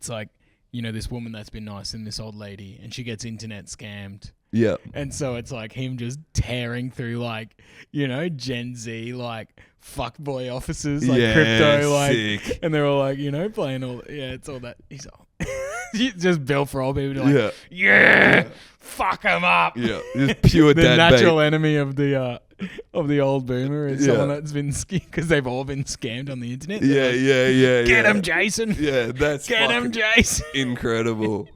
like, this woman that's been nice and this old lady and she gets internet scammed. Yeah. And so it's like him just tearing through like, Gen Z, like fuckboy officers, like crypto, like, sick. and they're all like, playing all, it's all that. He's all, just built for old people to like, yeah, fuck him up. Yeah. Just pure the dad natural bait. enemy of the old boomer is someone that's been because they've all been scammed on the internet. Yeah. Get him, Jason. Yeah, that's Get him, Jason. Incredible.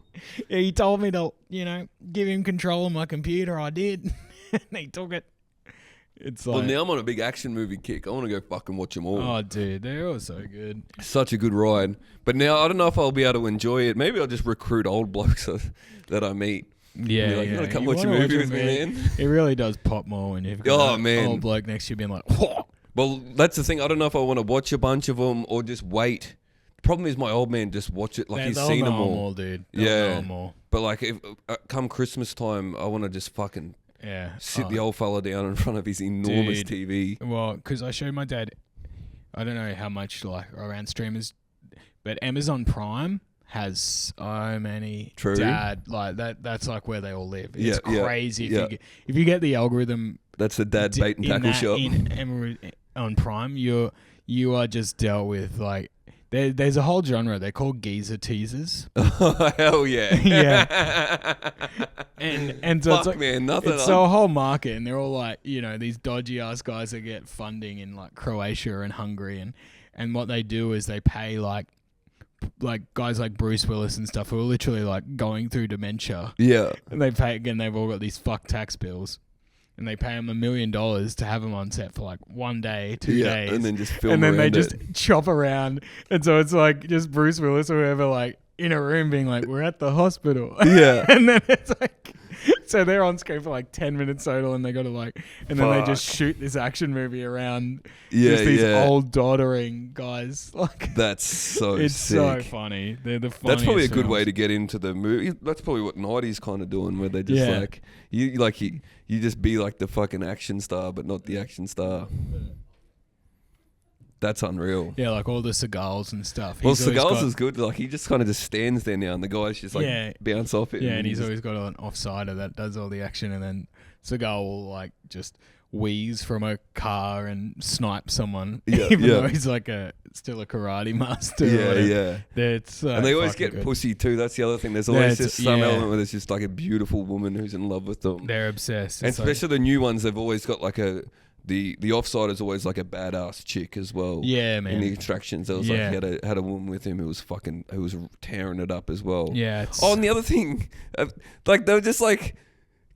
Yeah, he told me to, give him control of my computer. I did. And he took it. It's like, well, now I'm on a big action movie kick. I want to go fucking watch them all. Oh, dude, they're all so good. Such a good ride. But now I don't know if I'll be able to enjoy it. Maybe I'll just recruit old blokes that I meet. Yeah, like, yeah. You want to come watch a movie with me, man? It really does pop more when you've got man. old bloke next to you being like, whoa. Well, that's the thing. I don't know if I want to watch a bunch of them or just wait. The problem is my old man just watch it like he's seen them all. Dude. They'll know them all. But like, if come Christmas time, I want to just fucking sit the old fella down in front of his enormous TV. Well, because I showed my dad, I don't know how much like around streamers, but Amazon Prime has so many. True. Dad, like that's like where they all live. It's crazy if you get the algorithm. That's the dad bait and tackle shop. On Prime, you are just dealt with like. There's a whole genre. They're called geezer teasers. Oh, hell yeah. Yeah. And so fuck, it's like, man, nothing. It's a whole market, and they're all like, these dodgy ass guys that get funding in like Croatia and Hungary, and what they do is they pay like guys like Bruce Willis and stuff who are literally like going through dementia. Yeah. And they pay again. They've all got these fuck tax bills. And they pay them $1 million to have them on set for like 1 day, 2 days. And then just film and then they around just it. chop around. And so it's like just Bruce Willis or whoever like in a room being like, we're at the hospital. Yeah. And then it's like, so they're on screen for like 10 minutes total and they got to like, and then they just shoot this action movie around just these old doddering guys. Like that's so it's sick. so funny. They're the funniest. That's probably a good films. way to get into the movie. That's probably what 90s kind of doing where they just like, you just be like the fucking action star, but not the action star. That's unreal. Yeah, like all the Seagulls and stuff. Well, Seagulls is good. Like he just kind of just stands there now, and the guys just like bounce off it. Yeah, and he's always got an offsider that does all the action, and then Seagull will like just wheeze from a car and snipe someone, even though he's like still a karate master. Yeah. That's and they always get pussy too. That's the other thing. There's always just some element where there's just like a beautiful woman who's in love with them. They're obsessed, and especially the new ones. They've always got like the offside is always like a badass chick as well. Yeah, man. In the extractions, there was like he had a woman with him who was tearing it up as well. Yeah. And the other thing, like they were just like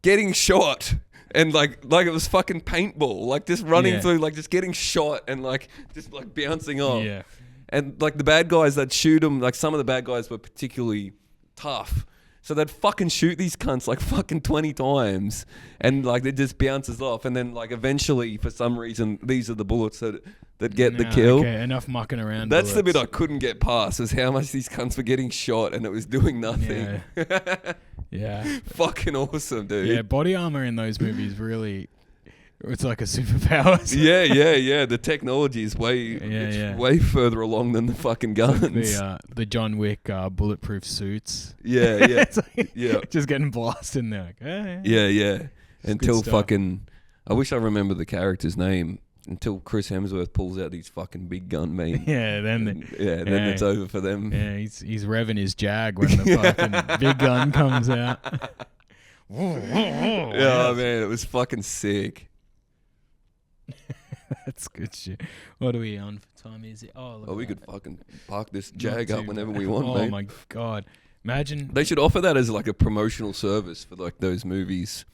getting shot and like it was fucking paintball, like just running through, like just getting shot and like just like bouncing off. Yeah. And like the bad guys that shoot them, like some of the bad guys were particularly tough. So they'd fucking shoot these cunts like fucking 20 times and like it just bounces off. And then like eventually for some reason, these are the bullets that get the kill. Okay, enough mucking around. That's the bit I couldn't get past was how much these cunts were getting shot and it was doing nothing. Yeah. Fucking awesome, dude. Yeah, body armor in those movies really... It's like a superpower. Yeah. The technology is way further along than the fucking guns. Like the John Wick bulletproof suits. Yeah. It's like just getting blasted and they're like, hey. Yeah. Until fucking... I wish I remember the character's name. Until Chris Hemsworth pulls out these fucking big gun, mate. Yeah, then it's over for them. Yeah, he's revving his Jag when the fucking big gun comes out. Yeah, man, it was fucking sick. That's good shit. What are we on for time? Is it? We could fucking park this Jag up whenever we want, mate. Oh my god! Imagine they should offer that as like a promotional service for like those movies.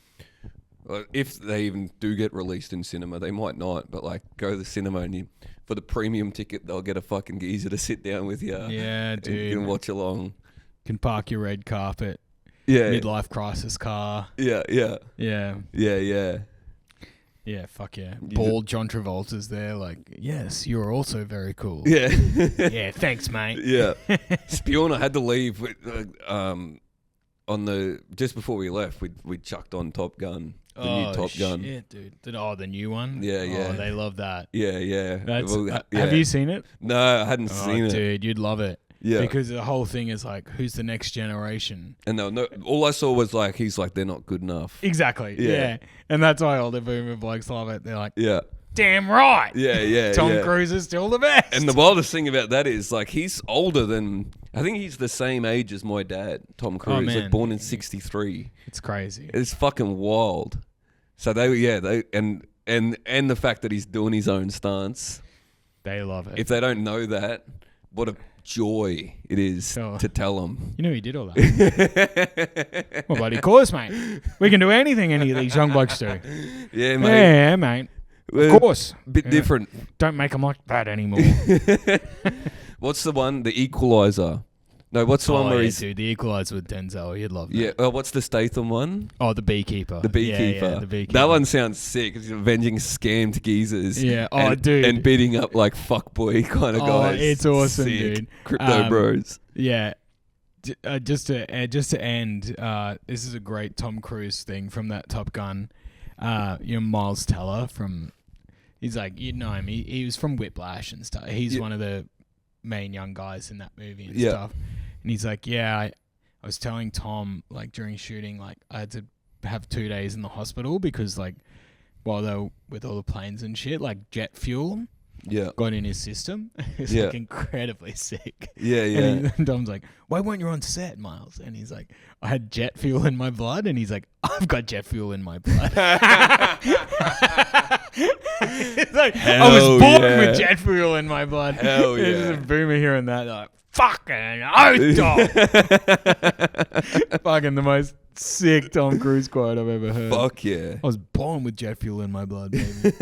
If they even do get released in cinema, they might not. But like, go to the cinema and for the premium ticket, they'll get a fucking geezer to sit down with you. Yeah, dude. And watch along. Can park your red carpet. Yeah. Midlife crisis car. Yeah. Yeah, fuck yeah. Bald John Travolta's there, like, yes, you're also very cool. Yeah. Yeah, thanks, mate. Yeah. Spion, I had to leave on the just before we left. We chucked on Top Gun, the new Top Gun. Shit, dude. The new one. Yeah, yeah. Oh, they love that. Yeah. Have you seen it? No, I hadn't seen it. Dude, you'd love it. Yeah, because the whole thing is like, who's the next generation? And no, all I saw was like he's like they're not good enough. Exactly. Yeah. And that's why all the boomer blokes love it. They're like, yeah. Damn right. Yeah. Tom Cruise is still the best. And the wildest thing about that is like he's older than I think he's the same age as my dad, Tom Cruise. Oh, man. Like born in '63. It's crazy. It's fucking wild. So they and the fact that he's doing his own stance. They love it. If they don't know that, what a joy it is to tell them. You know he did all that. Well, bloody course, mate. We can do anything any of these young blokes do. Yeah, mate. Yeah, mate. Of course. Bit different. Don't make them like that anymore. What's the one? The Equalizer. No, what's the one where he's... dude, the Equalizer with Denzel. You'd love that. Yeah. What's the Statham one? Oh, the Beekeeper. The Beekeeper. Yeah, the Beekeeper. That one sounds sick. He's avenging scammed geezers. Yeah. Oh, dude. And beating up like fuckboy kind of guys. It's awesome, sick. dude. Crypto bros. Yeah. Just to end, this is a great Tom Cruise thing from that Top Gun. Miles Teller from... He's like, you know him. He was from Whiplash and stuff. He's one of the main young guys in that movie and stuff. And he's like, I was telling Tom, like, during shooting, like, I had to have 2 days in the hospital because, like, while they were with all the planes and shit, like, jet fuel got in his system. It's, like, incredibly sick. Yeah. And Tom's like, why weren't you on set, Miles? And he's like, I had jet fuel in my blood. And he's like, I've got jet fuel in my blood. It's like, I was born with jet fuel in my blood. Hell yeah. There's a boomer hearing that. They're like, fucking oath dog. Fucking the most sick Tom Cruise quote I've ever heard. Fuck yeah. I was born with jet fuel in my blood, baby.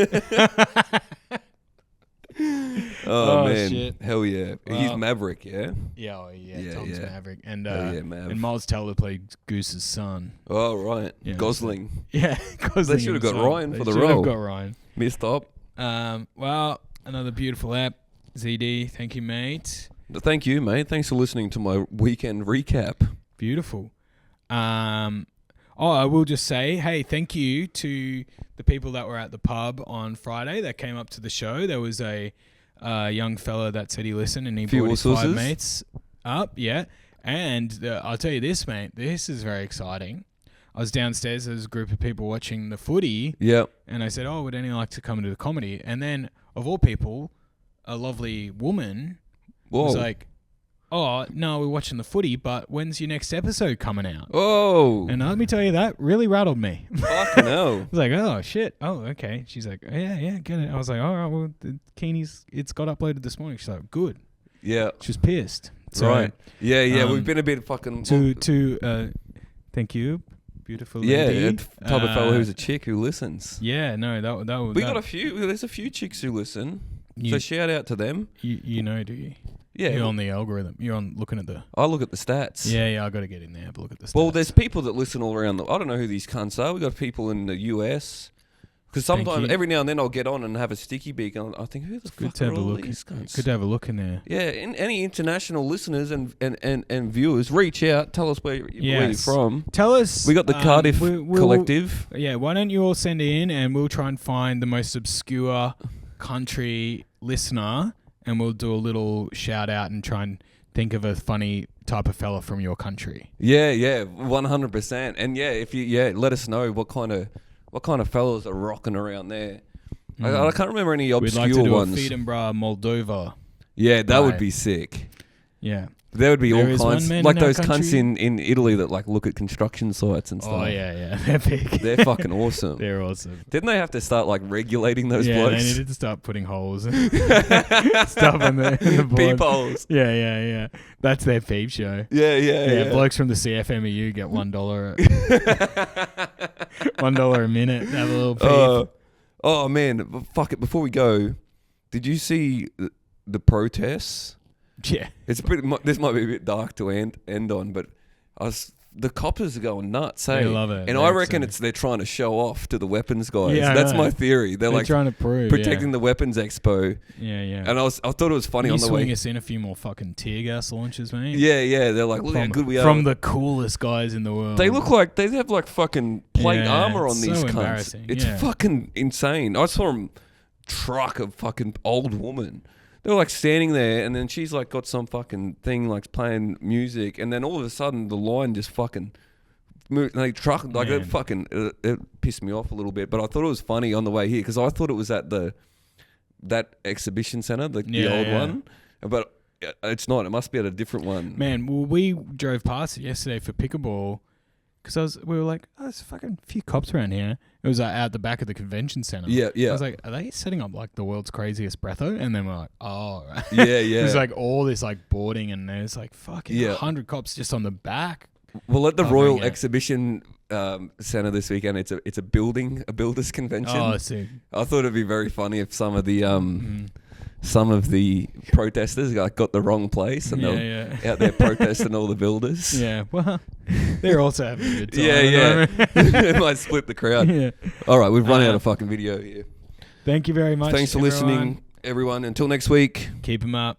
Oh man. Shit. Hell yeah. He's Maverick, yeah? Yeah, Tom's Maverick. And Mav. and Miles Teller played Goose's son. Oh, right. Yeah, Gosling. Yeah, Gosling. They should have got Ryan for the They role. should have got Ryan. Missed up. Well, another beautiful app. ZD, thank you, mate. Thank you, mate. Thanks for listening to my weekend recap. Beautiful. I will just say, hey, thank you to the people that were at the pub on Friday that came up to the show. There was a young fella that said he listened and he brought his 5 mates up. Yeah. And I'll tell you this, mate. This is very exciting. I was downstairs. There was a group of people watching the footy. Yeah. And I said, would anyone like to come to the comedy? And then, of all people, a lovely woman was like, oh, no, we're watching the footy, but when's your next episode coming out? Oh. And let me tell you, that really rattled me. Fucking hell. I was like, oh, shit. Oh, okay. She's like, yeah, get it. I was like, all right, well, the Keeney's, it's got uploaded this morning. She's like, good. Yeah. She was pissed. So, right. Yeah, we've been a bit fucking... Thank you, beautiful lady. Yeah, type of fellow who's a chick who listens. Yeah, no, that we got a few... There's a few chicks who listen. So shout out to them. You know, do you? Yeah. You're on the algorithm. You're on looking at the... I look at the stats. Yeah, I got to get in there, but look at the stats. Well, there's people that listen all around I don't know who these cunts are. We got people in the US. Because sometimes, every now and then, I'll get on and have a sticky beak, and I think, who the fuck are all these cunts? Good to have a look in there. Yeah, any international listeners and viewers, reach out. Tell us where you're from. Tell us. We got the Cardiff Collective. Yeah, why don't you all send it in, and we'll try and find the most obscure country listener, and we'll do a little shout out and try and think of a funny type of fella from your country. Yeah, 100%. And if you let us know what kind of fellas are rocking around there. I can't remember any obscure ones. We'd like to do a feed and Brah Moldova. Yeah, that would be sick. Yeah. There would be all kinds, like those country. cunts in Italy that like look at construction sites and stuff. Oh yeah, they're big. They're fucking awesome. They're awesome. Didn't they have to start like regulating those blokes? blokes? Yeah, they needed to start putting holes and stuff in the board. Peep holes. Yeah. That's their peep show. Yeah. Blokes from the CFMEU get $1 $1 a minute. Have a little peep. Oh man, fuck it. Before we go, did you see the protests? Yeah, it's this might be a bit dark to end on, but I was the coppers are going nuts. They Hey, love it. and I reckon they're trying to show off to the weapons guys. Yeah, I That's know. my theory. They're like trying to prove protecting the weapons expo. Yeah. And I thought it was funny you on the swing way. us in a few more fucking tear gas launches, mate. Yeah. They're like, look how good we are. From the coolest guys in the world. They look like they have like fucking plate Yeah, armor on it's these so cunts. embarrassing, It's yeah. fucking insane. I saw them truck a fucking old woman. They were like standing there, and then she's like got some fucking thing like playing music, and then all of a sudden the line just fucking moved. And they truck like Man. it fucking it pissed me off a little bit. But I thought it was funny on the way here because I thought it was at that exhibition center, the old one, but it's not. It must be at a different one. Man, well, we drove past it yesterday for pickleball because we were like, oh, there's a fucking few cops around here. It was out the back of the convention center. Yeah. I was like, are they setting up like the world's craziest breatho? And then we're like, oh, right. Yeah. There's like all this like boarding and there's like fucking 100 cops just on the back. Well, at the Covering Royal it. Exhibition Center this weekend, it's a builders convention. Oh, sick. I thought it'd be very funny if some of the protesters got the wrong place and they're out there protesting all the builders. Yeah, well, they're also having a good time. Yeah. It might split the crowd. Yeah. All right, we've run out of fucking video here. Thank you very much. Thanks for listening, everyone. Until next week. Keep them up.